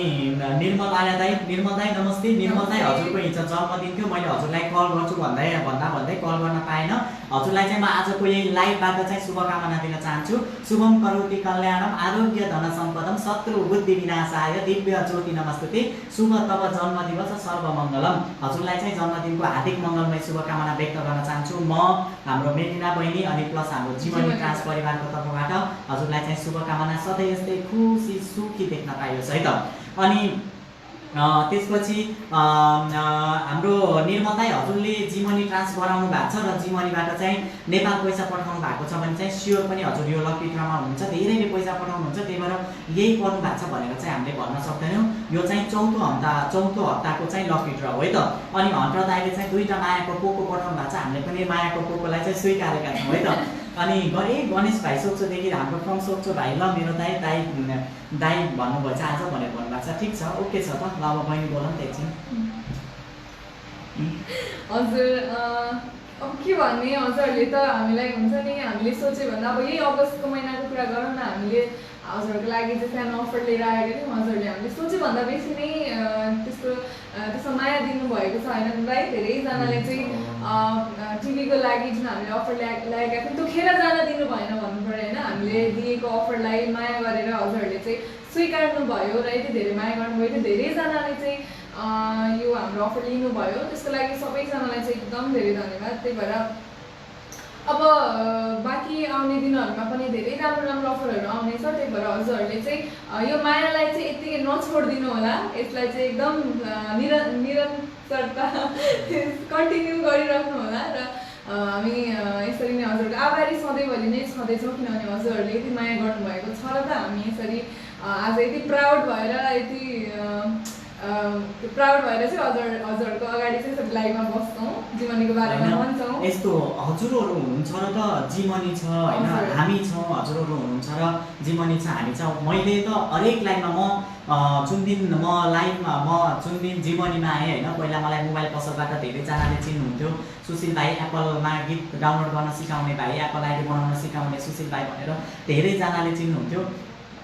निर्मल आया दाई नमस्ते। निर्मल दाई हजुरको हिजो जन्मदिन थियो। मैले हजुरलाई कल गर्छु भन्दै कल गर्न पाएन। हजुरलाई चाहिँ म आजको यही लाइभबाट चाहिँ शुभकामना दिन चाहन्छु। शुभम करोति कल्याणम आरोग्य धन सम्पदम शत्रु बुद्धि विनाशाय दिव्य ज्योति नमस्ते शुभ तब जन्मदिवस सर्वमङ्गलम। हजुरलाई चाहिँ जन्मदिनको हार्दिक मङ्गलमय शुभकामना व्यक्त गर्न चाहन्छु म, हाम्रो मेलिना बहिनी अनि प्लस हाम्रो जीवनी ट्रान्स परिवारको तर्फबाट हजुरलाई चाहिँ शुभकामना सधैँ यस्तै खुसी सुखी देख्न पाइयोस् है त। अनि त्यसपछि हाम्रो निर्मल दाइ हजुरले जिमनी ट्रान्स गराउनु भएको छ र जिमनीबाट चाहिँ नेपाल पैसा पठाउनु भएको छ भने चाहिँ स्योर पनि हजुर यो लकी ड्रमा हुनुहुन्छ, धेरैले पैसा पठाउनुहुन्छ, त्यही भएर यही पर्नु भएको छ भनेर चाहिँ हामीले भन्न सक्दैनौँ। यो चाहिँ चौथो हप्ताको चाहिँ लकी ड्र हो है त। अनि हन्टर दाइले चाहिँ 2टा मायाको पोको पठाउनु भएको छ, हामीले पनि मायाको पोकोलाई चाहिँ स्वीकारेका छौँ है त। अनि गणेश भाइ सोक्चोदेखि हाम्रो फ्रम सोक्चो भाइ ल मेरो दाइ भन्नुभएछ आज भनेर भन्नुभएको छ। ठिक छ, ओके छ त, ल अब बहिनी बोल नि त एकछिन। हजुर अब के भन्ने, हजुरहरूले त हामीलाई हुन्छ नि, हामीले सोच्यो भन्दा अब यही अगस्तको महिनाको कुरा गरौँ न, हामीले हजुरहरूको लागि चाहिँ सानो अफर लिएर आएका थियौँ। हजुरहरूले हामीले सोच्यो भन्दा बेसी नै त्यसमा माया दिनुभएको छ होइन दाइ। धेरैजनाले चाहिँ टिभीको लागि जुन हामीले अफर ल्याएका थियौँ त्यो खेर जान दिनु भएन भन्नु पऱ्यो होइन। हामीले दिएको अफरलाई माया गरेर हजुरहरूले चाहिँ स्वीकार्नु भयो र यति धेरै माया गर्नुभयो, त्यो धेरैजनाले चाहिँ यो हाम्रो अफर लिनुभयो, त्यसको लागि सबैजनालाई चाहिँ एकदम धेरै धन्यवाद। त्यही भएर अब बाँकी आउने दिनहरूमा पनि धेरै राम्रो राम्रो अफरहरू आउनेछ। त्यही भएर हजुरहरूले चाहिँ यो मायालाई चाहिँ यत्तिकै नछोडिदिनु होला, यसलाई चाहिँ एकदम निरन्तरता कन्टिन्यू गरिराख्नु होला र हामी यसरी नै हजुरहरूको आभारी सधैँभरि नै छँदैछौँ, किनभने हजुरहरूले यति माया गर्नुभएको छ र त हामी यसरी आज यति प्राउड भएर चाहिँ हजुरहरूको अगाडि चाहिँ लाइभमा बस्छौँ, जीवनीको बारेमा भन्छौँ। यस्तो हजुरहरू हुनुहुन्छ र त जीवनी छ होइन, हामी छौँ, हजुरहरू हुनुहुन्छ र जीवनी छ, हामी छौँ। मैले त हरेक लाइभमा जुन दिन जीवनीमा आएँ होइन, पहिला मलाई मोबाइल पसलबाट धेरैजनाले चिन्नुहुन्थ्यो, सुशील भाइ एप्पलमा गीत डाउनलोड गर्न सिकाउने भाइ, एप्पल आइडी बनाउन सिकाउने सुशील भाइ भनेर धेरैजनाले चिन्नुहुन्थ्यो।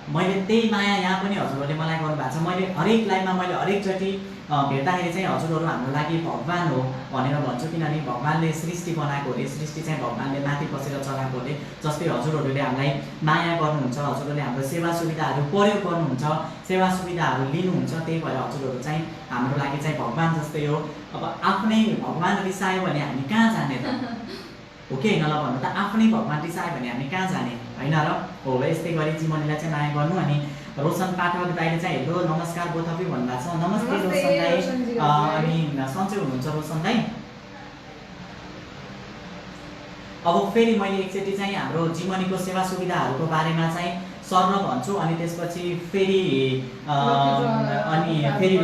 मैले त्यही माया यहाँ पनि हजुरहरूले मलाई गर्नुभएको छ। मैले हरेक लाइभमा मैले हरेकचोटि भेट्दाखेरि चाहिँ हजुरहरू हाम्रो लागि भगवान हो भनेर भन्छु, किनभने भगवानले सृष्टि बनाएको हो, सृष्टि चाहिँ भगवानले माथि बसेर चलाएको हो। जस्तै हजुरहरूले हामीलाई माया गर्नुहुन्छ, हजुरहरूले हाम्रो सेवा सुविधाहरू प्रयोग गर्नुहुन्छ, सेवा सुविधाहरू लिनुहुन्छ, त्यही भएर हजुरहरू चाहिँ हाम्रो लागि चाहिँ भगवान जस्तै हो। अब आफ्नै भगवान रिसायो भने हामी कहाँ जाने त, हो कि होइन? ल भन्नु त, आफ्नै भगवान रिसायो भने हामी कहाँ जाने होइन र? हो, यस्तै गरी जीवनीलाई चाहिँ माया गर्नु। अनि रोशन पाठक दाइले चाहिँ हेलो नमस्कार बोथपी भन्नुभएको छ। नमस्ते रोशन दाइ। अनि सन्चै हुनुहुन्छ रोशन दाइ? अब फेरि मैले एकचोटि चाहिँ हाम्रो जीवनीको सेवा सुविधाहरूको बारेमा चाहिँ सर्न भन्छु, अनि त्यसपछि फेरि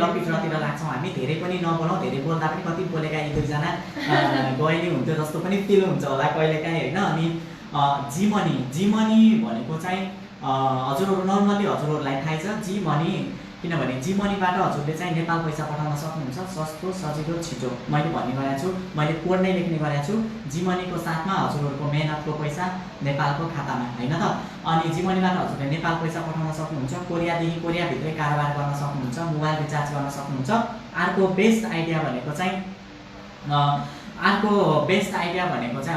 लकी ड्रतिर लाग्छौँ हामी। धेरै पनि नबोलौँ, धेरै बोल्दा पनि कति बोलेका 1-2जना गएली हुन्थ्यो जस्तो पनि फिल हुन्छ होला कहिलेकाहीँ होइन। अनि जीवनी भनेको चाहिँ हजुरहरू नर्मली हजुरहरूलाई थाहै छ जीवनी, किनभने जीवनीबाट हजुरले चाहिँ नेपाल पैसा पठाउन सक्नुहुन्छ, सस्तो सजिलो छिटो। मैले भन्ने गरेको छु, मैले कोड नै लेख्ने गरेको छु, जीवनीको साथमा हजुरहरूको मेहनतको पैसा नेपालको खातामा होइन त। अनि जीवनीबाट हजुरले नेपाल पैसा पठाउन सक्नुहुन्छ, कोरियादेखि कोरियाभित्रै कारोबार गर्न सक्नुहुन्छ, मोबाइल रिचार्ज गर्न सक्नुहुन्छ। अर्को बेस्ट आइडिया भनेको चाहिँ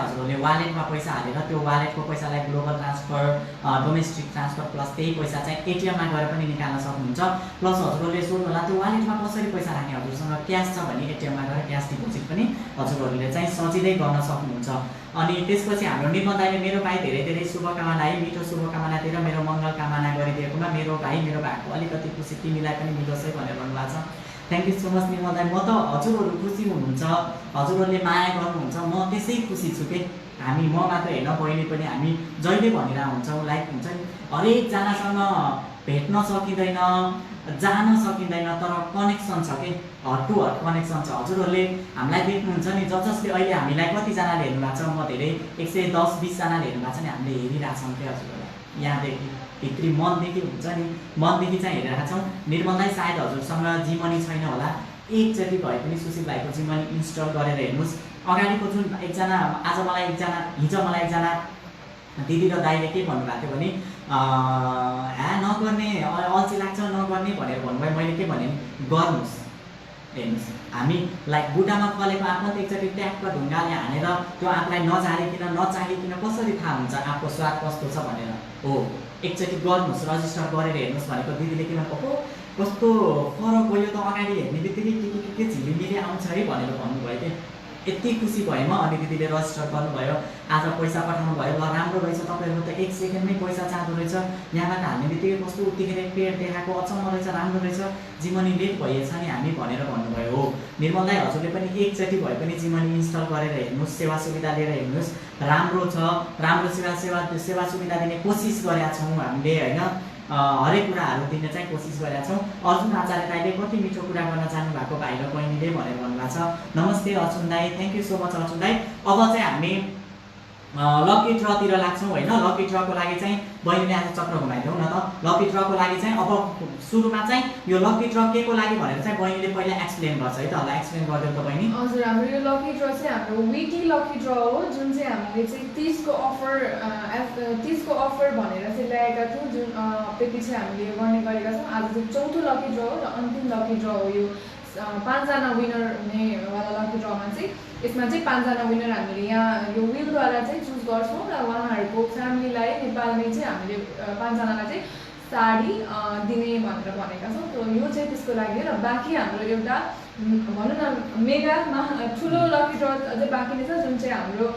हजुरहरूले वालेटमा पैसा हालेर त्यो वालेटको पैसालाई global transfer, domestic transfer plus त्यही पैसा चाहिँ एटिएममा गएर पनि निकाल्न सक्नुहुन्छ। प्लस हजुरहरूले सोध्नु होला त्यो वालेटमा कसरी पैसा राख्ने, हजुरसँग क्यास छ भने एटिएममा गएर क्यास डिपोजिट पनि हजुरहरूले चाहिँ सजिलै गर्न सक्नुहुन्छ। अनि त्यसपछि हाम्रो निर्मल दाइले मेरो भाइ धेरै धेरै शुभकामना है, मिठो शुभकामना दिएर मेरो मङ्गल कामना गरिदिएकोमा मेरो भाइको अलिकति खुसी, तिमीलाई पनि मिलोस् है भनेर भन्नुभएको छ। थ्याङ्क यू सो मच निर्मल दाइ। म त हजुरहरू खुसी हुनुहुन्छ, हजुरहरूले माया गर्नुहुन्छ, म त्यसै खुसी छु कि। हामी म मात्र होइन, बहिनी पनि हामी जहिले भनेर हुन्छौँ, लाइक हुन्छ नि हरेकजनासँग भेट्न सकिँदैन, जान सकिँदैन, तर कनेक्सन छ कि, हट टु हट कनेक्सन छ। हजुरहरूले हामीलाई देख्नुहुन्छ नि, जसले अहिले हामीलाई कतिजनाले हेर्नुभएको छ, म धेरै 110-20जनाले हेर्नुभएको छ नि, हामीले हेरिरहेछौँ कि हजुरहरूलाई यहाँदेखि भित्री मनदेखि हुन्छ नि, मनदेखि चाहिँ हेरिरहेका छौँ। निर्मल दाइ सायद हजुरसँग जीवनी छैन होला, एकचोटि भए पनि सुशील भाइको जीवनी इन्स्टल गरेर हेर्नुहोस्। अगाडिको जुन हिजो मलाई एकजना दिदी र दाइले के भन्नुभएको थियो भने नगर्ने, अल्छी लाग्छ नगर्ने भनेर भन्नुभयो। मैले के भने गर्नुहोस्, हेर्नुहोस् हामीलाई बुढामा फलेको आँपमा त एकचोटि ट्याक्क ढुङ्गाले हानेर त्यो आँपलाई नचाहिकन कसरी थाहा हुन्छ आँपको स्वाद कस्तो छ भनेर हो एकचोटि गर्नुहोस् रजिस्टर गरेर हेर्नुहोस् भनेको दिदीले के भन्नु ओहो कस्तो फरक हो यो त अगाडि हेर्ने बित्तिकै के झिलिमिली आउँछ है भनेर भन्नुभयो कि यति खुसी भएँ म अनि दिदीले रजिस्टर गर्नुभयो आज पैसा पठाउनु भयो ल राम्रो रहेछ तपाईँहरूको त 1 सेकेन्डमै पैसा जाँदो रहेछ यहाँबाट हाल्ने बित्तिकै कस्तो उतिखेर पेड देखाएको अचम्म रहेछ राम्रो रहेछ जिमनी लेट भइएछ नि हामी भनेर भन्नुभयो हो निर्मल दाइ हजुरले पनि एकचोटि भए पनि जिमनी इन्स्टल गरेर हेर्नुहोस् सेवा सुविधा लिएर हेर्नुहोस् राम्रो छ राम्रो सेवा सुविधा दिने कोसिस गरेका छौँ हामीले होइन हरेक कुराहरू दिन चाहिँ कोसिस गरेका छौँ अर्जुन आचार्य दाइले कति मिठो कुरा गर्न जानु भएको भाइ र बहिनीले भनेर भन्नुभएको छ नमस्ते अर्जुन दाइ thank you so much Arjun दाइ अब चाहिँ हामी लकी ड्रतिर लाग्छौँ होइन लकी ड्रको लागि चाहिँ बहिनीले आज चक्र घुमाइदेऊ न त लकी ड्रको लागि चाहिँ अब सुरुमा चाहिँ यो लकी ड्र के को लागि भनेर चाहिँ बहिनीले पहिला एक्सप्लेन गर्छ है त होला एक्सप्लेन गरिदेऊ त बहिनी हजुर हाम्रो यो लकी ड्र चाहिँ हाम्रो विकली लकी ड्र हो जुन चाहिँ हामीले चाहिँ 30 को अफर भनेर चाहिँ ल्याएका थियौँ जुन पेटी चाहिँ हामीले गर्ने गरेका छौँ आज चाहिँ चौथो लकी ड्र हो र अन्तिम लकी ड्र हो यो 5 जना विनर हुनेवाला लकी ड्रमा चाहिँ यसमा चाहिँ 5 जना विनर हामीले यहाँ यो विलद्वारा चाहिँ चुज गर्छौँ र उहाँहरूको फ्यामिलीलाई नेपालमै चाहिँ हामीले 5 जनालाई चाहिँ साडी दिने भनेर भनेका छौँ त यो चाहिँ त्यसको लागि र बाँकी हाम्रो एउटा भनौँ न मेगा ठुलो लकी ड्र अझै बाँकी नै छ जुन चाहिँ हाम्रो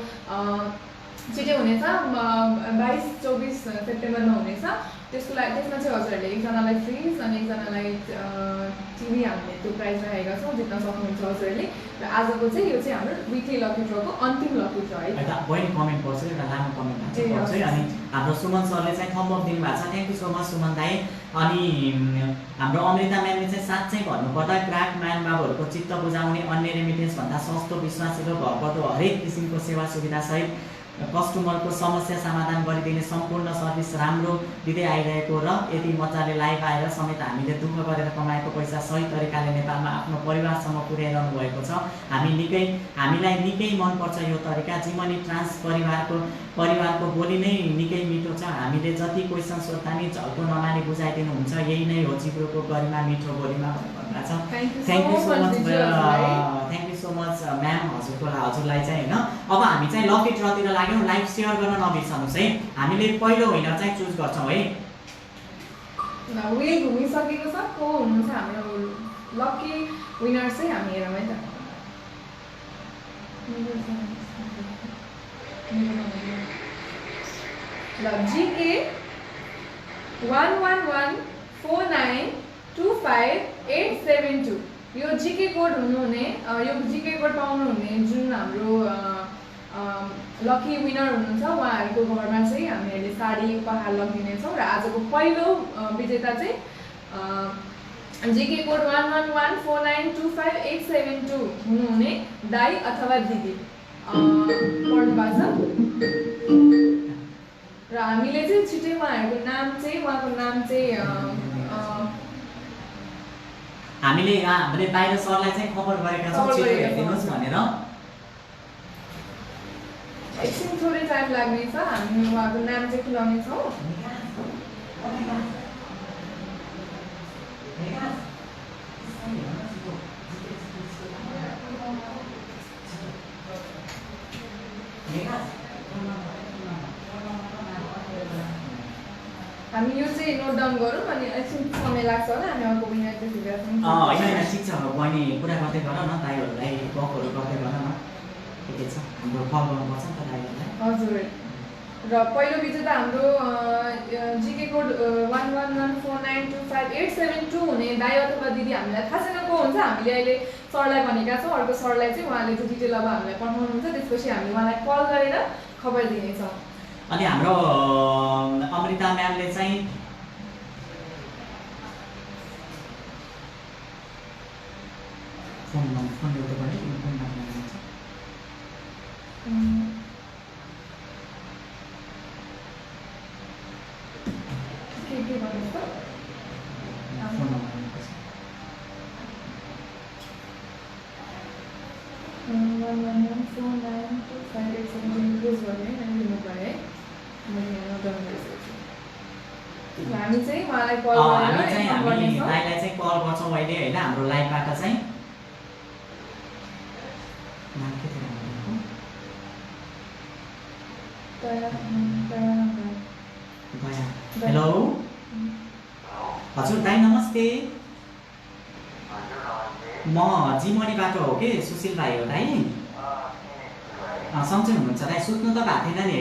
छिटै हुनेछ 22-24 सेप्टेम्बरमा हुनेछ त्यसको लागि त्यसमा चाहिँ हजुरहरूले एकजनालाई फ्रिज अनि एकजनालाई टिभी हामीले त्यो प्राइज राखेका छौँ जित्न सक्नुहुन्छ हजुरहरूले र आजको चाहिँ यो चाहिँ हाम्रो विकली लकी ड्रको अन्तिम लकी ड्र है बहिनी कमेन्ट गर्छु एउटा लामो कमेन्ट गर्छु है अनि हाम्रो सुमन सरले चाहिँ थम्ब अप दिनुभएको छ thank you so much Suman दाइ अनि हाम्रो अमृता म्यामले चाहिँ साँच्चै भन्नुपर्दा क्राक म्याम बाबुहरूको चित्त बुझाउने अन्य रेमिटेन्स भन्दा सस्तो विश्वासिलो घरबाट हरेक किसिमको सेवा सुविधा सहित कस्टमरको समस्या समाधान गरिदिने सम्पूर्ण सर्भिस राम्रो दिँदै आइरहेको र यति मजाले लाइभ आएर समेत हामीले दुःख गरेर कमाएको पैसा सही तरिकाले नेपालमा आफ्नो परिवारसम्म पुर्याइरहनु भएको छ हामीलाई निकै मनपर्छ यो तरिका जिमनी ट्रान्स परिवारको बोली नै निकै मिठो छ हामीले जति क्वेसन सोध्दा नि झल्को नमानी बुझाइदिनुहुन्छ यही नै हो जिब्रोको गरिमा मिठो बोलीमा भन्नुभएको छ thank you so much ma'am हजुरलाई चाहिँ होइन अब हामी चाहिँ लकी ड्रतिर लाग्यौँ लाइभ सेयर गर्न नबिर्सनुहोस् है हामीले पहिलो विनर चाहिँ चुज गर्छौँ है विल घुमिसकेको छ को हुनुहुन्छ हाम्रो लकी विनर चाहिँ हामी हेरौँ है त ल जिके 1114925872 यो जिके कोड हुनुहुने यो जिके कोड पाउनुहुने जुन हाम्रो लकी विनर हुनुहुन्छ उहाँहरूको घरमा चाहिँ हामीहरूले साडी उपहार लगिनेछौँ र आजको पहिलो विजेता चाहिँ जिके कोड 1114925872 हुनुहुने दाई अथवा दिदी पढ्नु भएको छ र हामीले चाहिँ छिटै उहाँको नाम चाहिँ हामीले बाहिर सरलाई चाहिँ खबर गरेका छौँ छिटो हेरिदिनुहोस् भनेर एकछिन थोरै टाइम लाग्नेछ हामी उहाँको नाम चाहिँ खुलाउनेछौँ हामी यो चाहिँ नोट डाउन गरौँ अनि एकछिन समय लाग्छ होला हामी अर्को विनर चाहिँ होइन ठिक छ बहिनी कुरा गर्दै गर न दाइहरूलाई गफहरू गर्दै गर न ठिकै छ हाम्रो कल गर्नुपर्छ नि त दाइहरूलाई हजुर र पहिलो विजेता हाम्रो जिके कोड 1114925872 हुने दाइ अथवा दिदी हामीलाई थाहा छैन को हुन्छ हामीले अहिले सरलाई भनेका छौँ अर्को सरलाई चाहिँ उहाँले चाहिँ डिटेल अब हामीलाई पठाउनुहुन्छ त्यसपछि हामीले उहाँलाई कल गरेर खबर दिनेछौँ अनि हाम्रो अमृता म्यामले चाहिँ फोन एउटा पनि फोन नम्बर के भन्नुहोस् त फोन नम्बर 1114925872 हामी चाहिँ उहाँलाई कल हामी दाइलाई चाहिँ कल गर्छौँ अहिले होइन हाम्रो लाइभबाट चाहिँ हेलो हजुर दाइ नमस्ते म जिमनीबाट हो कि सुशील भाइ हो दाइ सन्चै हुनुहुन्छ दाइ सुत्नु त भएको थिएन नि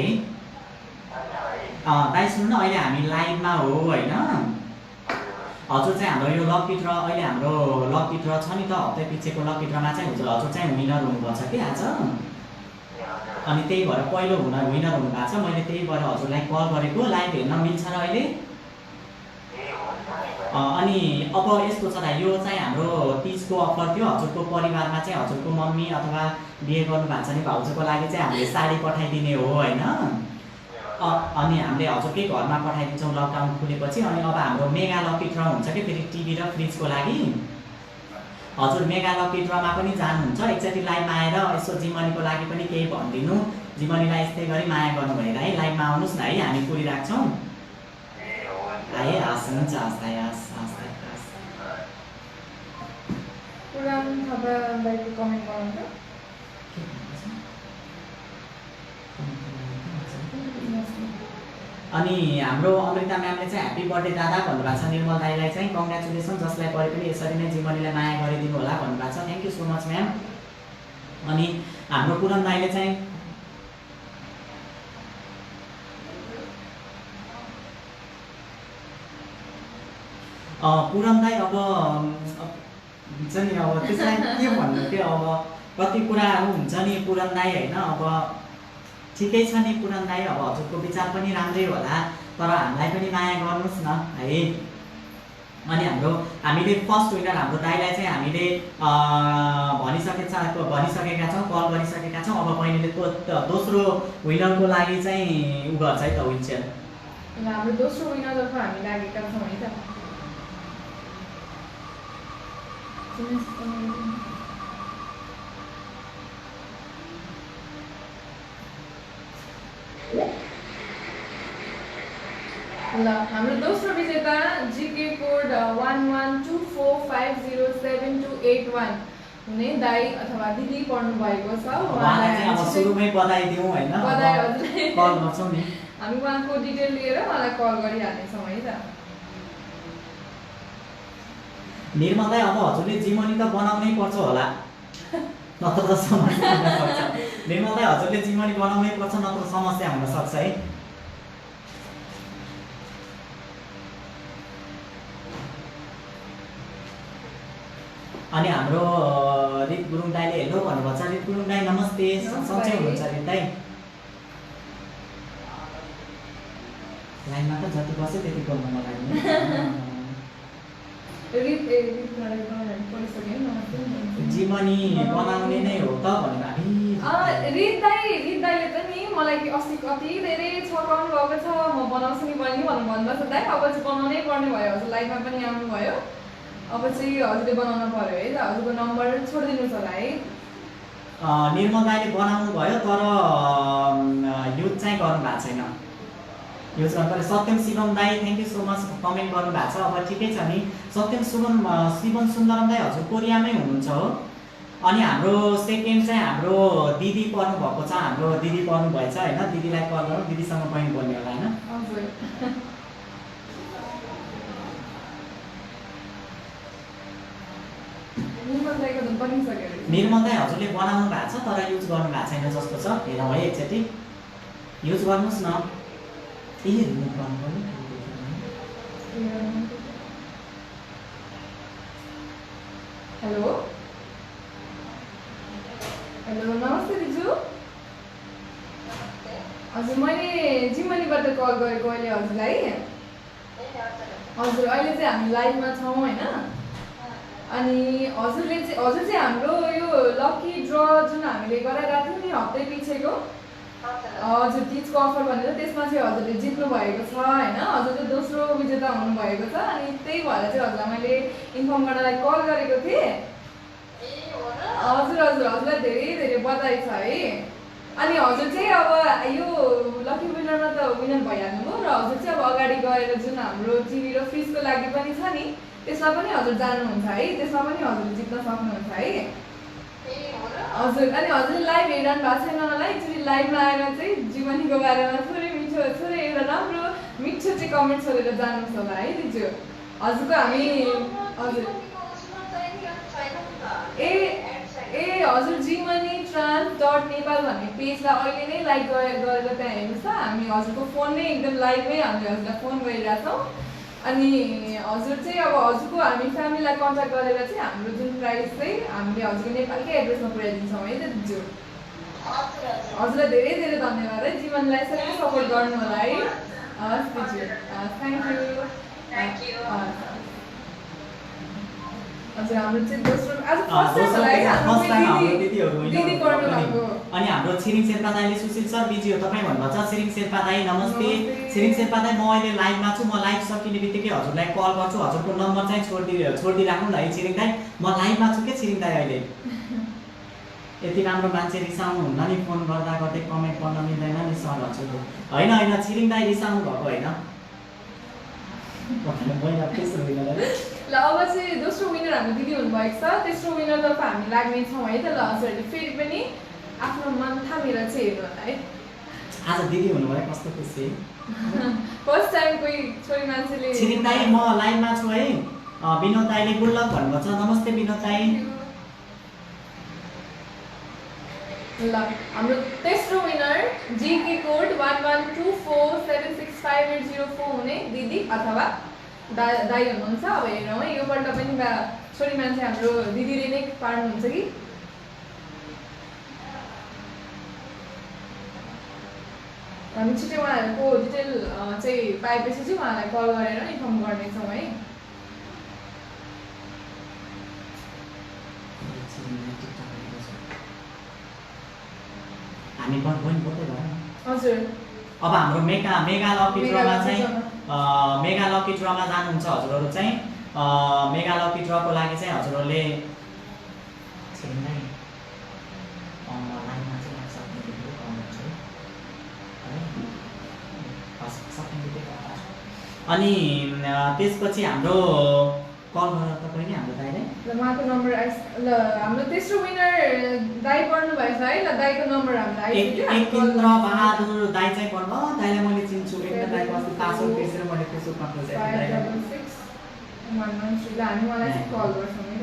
है दाइ सुन्नु न अहिले हामी लाइभमा हो होइन हजुर चाहिँ हाम्रो यो लकी ड्र अहिले हाम्रो लकी ड्र छ नि त हप्ता पछिको लकी ड्रमा चाहिँ हजुर चाहिँ विनर हुनुभएको छ कि आज अनि त्यही भएर पहिलो विनर हुनुभएको छ मैले त्यही भएर हजुरलाई कल गरेको लाइभ हेर्न मिल्छ र अहिले अनि अब यस्तो छ दाइ यो चाहिँ हाम्रो तीजको अफर थियो हजुरको परिवारमा चाहिँ हजुरको मम्मी अथवा बिहे गर्नुभएको छ नि भाउजूको लागि चाहिँ हामीले साडी पठाइदिने हो होइन अनि हामीले हजुरकै घरमा पठाइदिन्छौँ लकडाउन खुलेपछि अनि अब हाम्रो मेगा लकी ड्र हुन्छ कि फेरि टिभी र फ्रिजको लागि हजुर मेगा लकी ड्रमा पनि जानुहुन्छ एकचोटि लाइभमा आएर यसो जिमनीको लागि पनि केही भनिदिनु जिमनीलाई यस्तै गरी माया गर्नुभएर है लाइभमा आउनुहोस् न है हामी पुरिराख्छौँ है हस् हुन्छ हस् दाइ हस् हस् दाइ हस् पुरान थापाको कमेन्ट गर्नु त अनि हाम्रो अमृता म्यामले चाहिँ ह्याप्पी बर्थडे दादा भन्नुभएको छ निर्मल दाईलाई चाहिँ कङ्ग्रेचुलेसन जसलाई परे पनि यसरी नै जीवनीलाई माया गरिदिनु होला भन्नुभएको छ thank you so much ma'am अनि हाम्रो पुरन दाईले चाहिँ पुरन दाई अब हुन्छ नि अब त्यसलाई के भन्नु त्यो अब कति कुराहरू हुन्छ नि पुरन दाई होइन अब ठिकै छ नि पुरन दाई अब हजुरको विचार पनि राम्रै होला तर हामीलाई पनि माया गर्नुहोस् न है अनि हामीले फर्स्ट विनर हाम्रो दाईलाई चाहिँ हामीले भनिसकेका छौँ कल गरिसकेका छौँ अब बहिनीले दोस्रो विनरको लागि चाहिँ उ गर्छ है त विलचेयर हाम्रो दोस्रो विनरतर्फ हामी लागेका छौँ है त ल हाम्रो दोस्रो विजेता जिके कोड 1124507281 हुने दाई अथवा दिदी पढ्नु भएको छ उहाँलाई चाहिँ अब सुरुमै बधाई दिउँ हैन बधाई हजुरलाई कल गर्छौँ नि हामी उहाँको डिटेल लिएर उहाँलाई कल गरिहाल्नेछौँ है त निर्मल दाई अब हजुरले जिमनी त बनाउनै पर्छ होला नत्र त समस्या हुन सक्छ निर्मल दाई हजुरले जिमनी बनाउनै पर्छ नत्र समस्या हुन सक्छ है अनि हाम्रो रित गुरुङ दाईले हेलो भन्नुभएको छ रित गुरुङ दाई नमस्ते सन्चै हुनुहुन्छ रित दाई लाइनमा त जति बस्यो त्यति बोल्नु मलाई जिमनी बनाउने नै हो त भनेर रित दाईले त नि मलाई अस्ति कति धेरै छकाउनु भएको छ म बनाउँछु नि बहिनी भन्नुभएको छ दाई अब चाहिँ बनाउनै पर्ने भयो हजुर लाइभमा पनि आउनुभयो अब चाहिँ हजुरले बनाउनु पर्यो है त हजुरको नम्बर छोडिदिनुहोस् होला है निर्मल दाईले बनाउनु भयो तर युज चाहिँ गर्नु भएको छैन युज गर्नु पर्यो सत्यम शिवम दाई thank you so much comment गर्नु भएको छ अब ठिकै छ नि सत्यम शिवम सुन्दरम दाई हजुर कोरियामै हुनुहुन्छ हो अनि हाम्रो सेकेन्ड चाहिँ हाम्रो दिदी पर्नु भएको छ हाम्रो दिदी पर्नु भएछ होइन दिदीलाई कल गरौँ दिदीसँग पनि बोल्ने होला होइन निर्मल दाई हजुरले बनाउनु भएको छ तर युज गर्नु भएको छैन जस्तो छ हेरौँ है एकचोटि युज गर्नुहोस् न रिमुभ गर्नु हेलो हेलो नमस्ते दिजु हजुर मैले जिमनीबाट कल गरेको अहिले हजुरलाई हजुर अहिले चाहिँ हामी लाइभमा छौँ होइन अनि हजुर चाहिँ हाम्रो यो लकी ड्र जुन हामीले गराइरहेको थियौँ नि हप्तै पछिको हजुर तिजको अफर भनेर त्यसमा चाहिँ हजुरले जित्नु भएको छ होइन हजुर चाहिँ दोस्रो विजेता हुनुभएको छ अनि त्यही भएर चाहिँ हजुरलाई मैले इन्फर्म गर्नलाई कल गरेको थिएँ हजुरलाई धेरै धेरै बधाई छ है अनि हजुर चाहिँ अब यो लकी विनरमा त विनर भइहाल्नुभयो र हजुर चाहिँ अब अगाडि गएर जुन हाम्रो टिभी र फ्रिजको लागि पनि छ नि त्यसमा पनि हजुर जानुहुन्छ है त्यसमा पनि हजुरले जित्न सक्नुहुन्छ है हजुर अनि हजुरले लाइभ हेरिरहनु भएको छैन होला एकचोटि लाइभमा आएर चाहिँ जीवनीको बारेमा थोरै एउटा राम्रो मिठो चाहिँ कमेन्ट छोडेर जानुहोस् होला है दिजु हजुरको हामी हजुर हजुर जीवनी trans.नेपाल भन्ने पेजलाई अहिले नै लाइक गरेर त्यहाँ हेर्नुहोस् त हामी हजुरको फोन नै एकदम लाइभमै हामीले हजुरलाई फोन गरिरहेछौँ अनि हजुर चाहिँ अब हजुरको हामी फ्यामिलीलाई कन्ट्याक्ट गरेर चाहिँ हाम्रो जुन प्राइस चाहिँ हामीले हजुरको नेपालकै एड्रेसमा पुर्याइदिन्छौँ है त दिजु हजुरलाई धेरै धेरै धन्यवाद है जीवनलाई यसरी सपोर्ट गर्नु होला है हस् दिजु थ्याङ्क यू हजुर हाम्रो चाहिँ दोस्रो आज फर्स्ट टाइम होला है दिदी पढ्नु भएको अनि हाम्रो छिरिङ शेर्पा दाइले सुशील सर बिजी हो तपाईँ भन्नुभएको छ छिरिङ शेर्पा दाइ नमस्ते छिरिङ शेर्पा दाइ म अहिले लाइभमा छु म लाइभ सकिने बित्तिकै हजुरलाई कल गर्छु हजुरको नम्बर चाहिँ छोडिदिराख्नु न है छिरिङ दाइ म लाइभमा छु के छिरिङ दाइ अहिले यति राम्रो मान्छे रिसाउनु हुन्न नि फोन गर्दा गर्दै कमेन्ट गर्न मिल्दैन नि सर हजुरको होइन छिरिङ दाइ रिसाउनु भएको होइन ल अब चाहिँ दोस्रो विनर हाम्रो दिदी हुनुभएको छ तेस्रो विनरतर्फ हामी लाग्नेछौँ है त ल हजुरहरूले फेरि पनि आफ्नो मन थामेर चाहिँ हेर्नु होला है आज दिदी हुनुभयो कस्तो खुसी फर्स्ट टाइम कोही छोरी मान्छेले छिरिङ दाइ म लाइभमा छु है विनोद दाइले गुड लक भन्नुभएको छ नमस्ते विनोद दाइ ल हाम्रो तेस्रो विनर जीके कोड 1124765804 हुने दिदी अथवा दाइ हुनुहुन्छ अब हेरौँ है योपल्ट पनि छोरी मान्छे हाम्रो दिदीले नै पार्नुहुन्छ कि हामी छिटै उहाँहरूको डिटेल चाहिँ पाएपछि चाहिँ उहाँलाई कल गरेर इन्फर्म गर्नेछौँ है हामी पनि बोल्दै गयौँ हजुर अब हाम्रो मेगा लकी ड्रमा चाहिँ मेगा लकी ड्रमा जानुहुन्छ हजुरहरू चाहिँ मेगा लकी ड्रको लागि चाहिँ हजुरहरूले अनि त्यसपछि हाम्रो कल गरेर तपाईले हाम्रो दाइले ल उहाँको नम्बर ल हाम्रो तेस्रो विनर दाइ पढ्नु भएछ है ल दाइको नम्बर हामीलाई एकेन्द्र बहादुर दाइ चाहिँ पढ्नु दाइलाई मैले चिन्छु एकेन्द्र दाइको अस्ति पासवर्ड बिर्सेर मैले फेसबुक कन्ट्रोल चाहिँ हामी उहाँलाई चाहिँ कल गर्छौँ है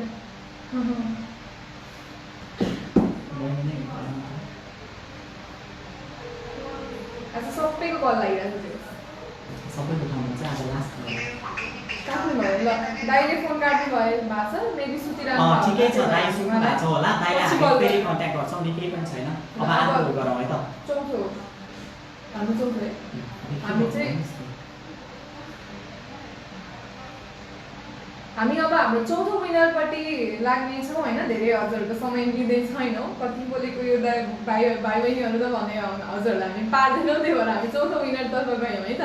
अच्छा सबैको कल लागिरहेको थियो सबैको ठाउँमा चाहिँ आज लास्ट काट्नु भयो ल दाइले फोन काट्नु भएको छ मेबी सुतिरहेको ठिकै छ दाइ सुत्नु भएको छ होला दाइलाई हामी फेरि कन्ट्याक्ट गर्छौँ नि केही पनि छैन अब आजको गरौँ है त चौथो हाम्रो चौथो है हामी चाहिँ हामी अब हाम्रो चौथो विनरपट्टि लाग्नेछौँ होइन धेरै हजुरहरूको समय लिँदै छैनौँ कति बोलेको यो भाइ बहिनीहरू त भने हजुरहरूलाई हामी पार्दैनौँ त्यही भएर हामी चौथो विनरतर्फ गयौँ है त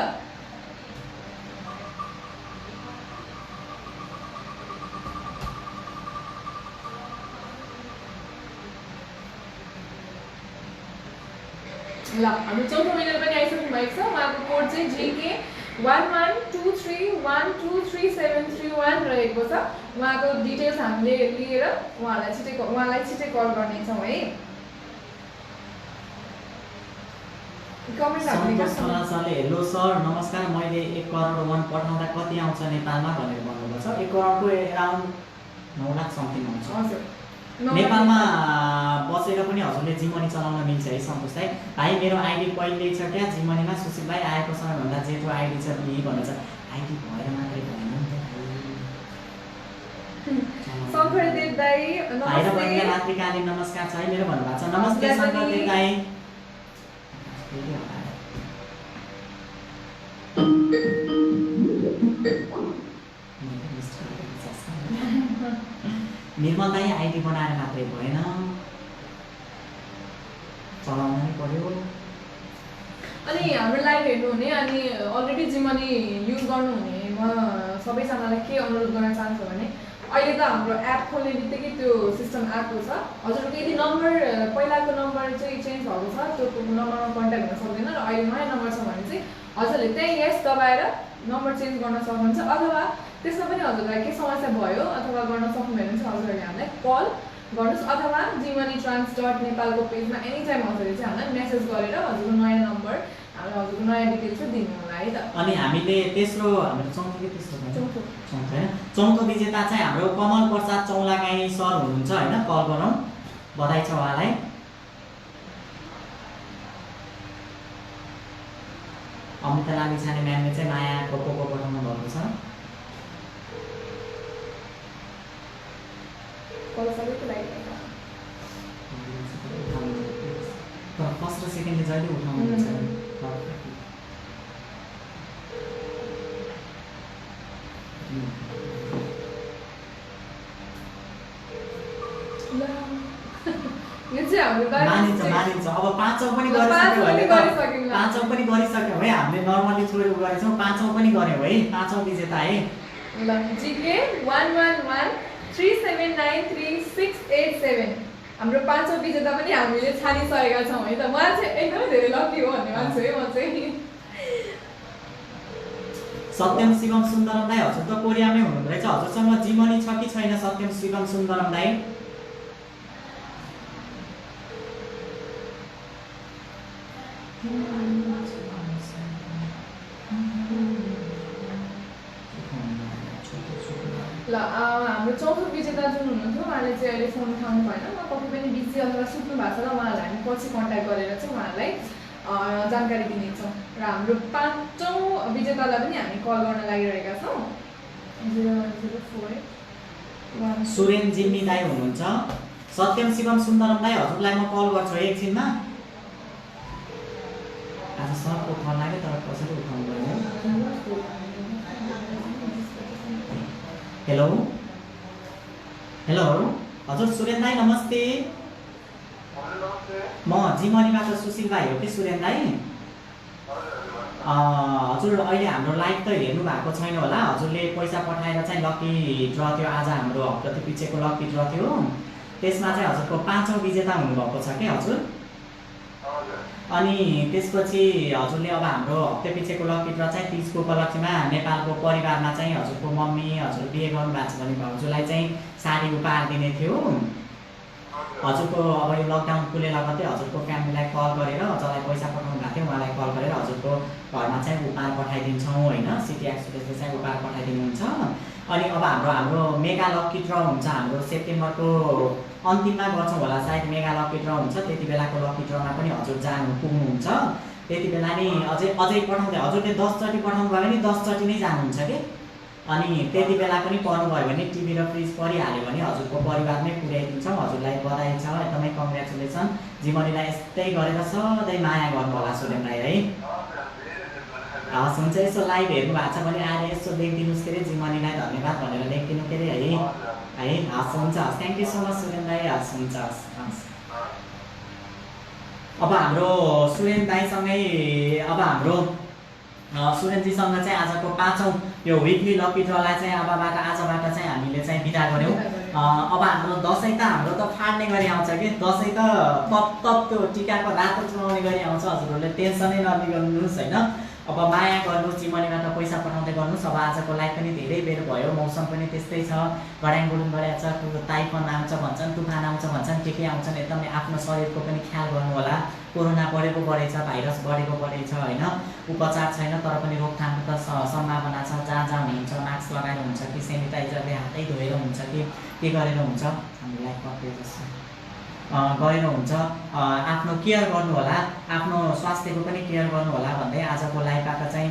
ल हाम्रो चौथो विनर पनि आइसक्नु भएको छ उहाँको कोड चाहिँ जीके 1123123731 रहेको छ उहाँको डिटेल्स हामीले लिएर उहाँलाई छिटै कल गर्नेछौँ है कमेन्ट हामीले सरले हेलो सर नमस्कार मैले 1 करोड वन पठाउँदा कति आउँछ नेपालमा भनेर भन्नुभएको छ 1 करोडको एराउन्ड 9 लाख समथिङ आउँछ हजुर नेपालमा बसेर पनि हजुरले जिमनी चलाउन मिल्छ है सन्तोष दाइ भाइ मेरो आइडी पहिल्यै छ क्या जिमनीमा सुशील भाइ आएको समयभन्दा जेठो आइडी छ नि भनेर आइडी भएर मात्रै भएन नि त शङ्करदेव दाइ भाइ र बहिनीलाई रात्रिकालीन नमस्कार छ है मेरो भन्नुभएको छ नमस्ते शङ्करदेव दाइ निर्मल दाइ आइडी बनाएर मात्रै भएन चलाउन नै पर्यो अनि हाम्रो लाइभ हेर्नुहुने अनि अलरेडी जिमनी युज गर्नुहुने म सबैजनालाई के अनुरोध गर्न चाहन्छु भने अहिले त हाम्रो एप खोल्ने बित्तिकै त्यो सिस्टम आएको छ हजुरको यदि नम्बर पहिलाको नम्बर चाहिँ चेन्ज भएको छ त्यो नम्बरमा कन्ट्याक्ट हुन सक्दैन र अहिले नयाँ नम्बर छ भने चाहिँ हजुरले त्यही यस दबाएर नम्बर चेन्ज गर्न सक्नुहुन्छ अथवा त्यसमा पनि हजुरलाई के समस्या भयो अथवा गर्न सक्नु भएन भने चाहिँ हजुरहरूले हामीलाई कल गर्नुहोस् अथवा gmoneytrans.nepal को पेजमा एनी टाइम हजुरले चाहिँ हामीलाई मेसेज गरेर हजुरको नयाँ नम्बर हामीले हजुरको नयाँ डिटेल्स चाहिँ दिनु होला है त। अनि हामीले तेस्रो हाम्रो चौथो के तेस्रो भयो? चौथो हैन चौथो विजेता चाहिँ हाम्रो कमल प्रसाद चौलागाई सर हुनुहुन्छ हैन, कल गरौँ, बधाई छ उहाँलाई। अमिता लामिछाने म्यामले चाहिँ मायाको पोको पठाउनु भएको छ। कल सबैको लागि तर फर्स्ट र सेकेन्डले जहिले उठाउनुहुन्छ। यो चाहिँ हाम्रो मानिन्छ मानिन्छ। अब पाँचौँ पनि गरिसक्यो भने पाँचौँ पनि गरिसक्यौँ है, हामीले नर्मली छोडेर गरेछौँ, पाँचौँ पनि गऱ्यौँ है, पाँचौँ विजेता है। ल जीके 1113793687 हाम्रो पाँचौँ विजेता पनि हामीले छानिसकेका छौँ है त। मलाई चाहिँ एकदमै धेरै लकी हो भन्ने मान्छु है म चाहिँ। सत्यम शिवम सुन्दरम दाई हजुर त कोरियामै हुनुहुँदो रहेछ, हजुरसँग जीवनी छ कि छैन सत्यम शिवम सुन्दरम दाई? ल हाम्रो चौथो विजेता जुन हुनुहुन्थ्यो उहाँले चाहिँ अहिले फोन उठाउनु भएन, उहाँ पक्कै पनि बिजी अथवा सुत्नु भएको छ र उहाँलाई हामी पछि कन्ट्याक्ट गरेर चाहिँ उहाँलाई जानकारी दिनेछौँ। र हाम्रो पाँचौँ विजेतालाई पनि हामी कल गर्न लागिरहेका छौँ। 0104 सुरेन जिम्मी दाई हुनुहुन्छ। सत्यम शिवम सुन्दरम दाई हजुरलाई म कल गर्छु है एकछिनमा। आज सबको कल लाग्यो तर कसरी उठाउनु भएन? हेलो हेलो हजुर सुरेन दाई नमस्ते। म जीवनीबाट सुशील भाइ हो कि सुरेन दाई? हजुर अहिले हाम्रो लाइभ त हेर्नु भएको छैन होला, हजुरले पैसा पठाएर चाहिँ लकी ड्र थियो, आज हाम्रो हप्ता पछिको लकी ड्र थियो, त्यसमा चाहिँ हजुरको पाँचौँ विजेता हुनुभएको छ कि हजुर। अनि त्यसपछि हजुरले अब हाम्रो हप्ता पछिको लकी ड्र चाहिँ 30 को उपलक्ष्यमा नेपालको परिवारमा चाहिँ हजुरको मम्मी हजुर बिहे गर्नुभएको छ भने भाउजूलाई चाहिँ साडी उपहार दिने थियो। हजुरको अब यो लकडाउनकोले लगत्तै हजुरको फ्यामिलीलाई कल गरेर जसलाई पैसा पठाउनु भएको थियो उहाँलाई कल गरेर हजुरको घरमा चाहिँ उपहार पठाइदिन्छौँ होइन, सिटी एक्सप्रेसले चाहिँ उपहार पठाइदिनुहुन्छ। अनि अब हाम्रो मेगा लकी ड्र हुन्छ, हाम्रो सेप्टेम्बरको अन्तिममा गर्छौँ होला सायद मेगा लकी ड्र हुन्छ, त्यति बेलाको लकी ड्रमा पनि हजुर जानु पुग्नुहुन्छ। त्यति बेला नि अझै पठाउँदै हजुरले 10 चोटि पठाउनु भयो भने 10 चोटि नै जानुहुन्छ कि। अनि त्यति बेला पनि पर्नुभयो भने टिभी र फ्रिज परिहाल्यो भने हजुरको परिवारमै पुर्याइदिन्छौँ। हजुरलाई बधाई छ, एकदमै कङ्ग्रेचुलेसन। जीवनीलाई यस्तै गरेर सधैँ माया गर्नु होला सुरेनलाई है। हस् हुन्छ, यसो लाइभ हेर्नु भएको छ भने आएर यसो लेखिदिनुहोस् के अरे जीवनीलाई धन्यवाद भनेर लेखिदिनु के अरे है। हस् हुन्छ, हस् thank you so much Suren दाई। हस् हुन्छ, हस्। अब हाम्रो सुरेन दाईसँगै अब हाम्रो सुरेनजीसँग चाहिँ आजको पाँचौँ यो विकली लकी ड्रलाई चाहिँ आजबाट चाहिँ हामीले चाहिँ बिदा गऱ्यौँ। अब हाम्रो दसैँ त हाम्रो त फाड्ने गरी आउँछ कि, दसैँ त तप त्यो टिकाको रातो चुहाउने गरी आउँछ, हजुरहरूले टेन्सनै नलिनुहोस् होइन। अब माया गर्नुहोस्, जीवनीबाट पैसा पठाउँदै गर्नुहोस्। अब आजको लाइफ पनि धेरै बेर भयो, मौसम पनि त्यस्तै छ, गडाङ गुडुङ गरेको छ, ताइफन आउँछ भन्छन्, तुफान आउँछ भन्छन्, के आउँछन्, एकदमै आफ्नो शरीरको पनि ख्याल गर्नु होला। कोरोना बढेको बढेछ, भाइरस बढेको बढेछ होइन, उपचार छैन तर पनि रोकथामको त सम्भावना छ। जहाँ हुनुहुन्छ मास्क लगाएर हुन्छ कि सेनिटाइजरले हातै धोएर हुन्छ कि के गरेर हुन्छ, हाम्रो लाइफ गरेर हुन्छ, आफ्नो केयर गर्नु होला, आफ्नो स्वास्थ्यको पनि केयर गर्नु होला भन्दै आजको लाइफबाट चाहिँ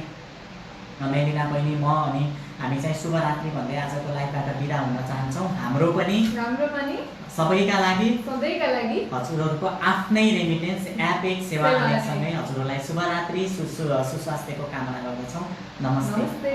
मेलिना बहिनी म अनि हामी चाहिँ शुभरात्रि भन्दै आजको लाइफबाट बिदा हुन चाहन्छौँ। हाम्रो पनि सबैका लागि हजुरहरूको आफ्नै रेमिटेन्स एप एक सेवा सँगै हजुरहरूलाई शुभरात्रि सुस्वास्थ्यको कामना गर्दछौँ। नमस्ते।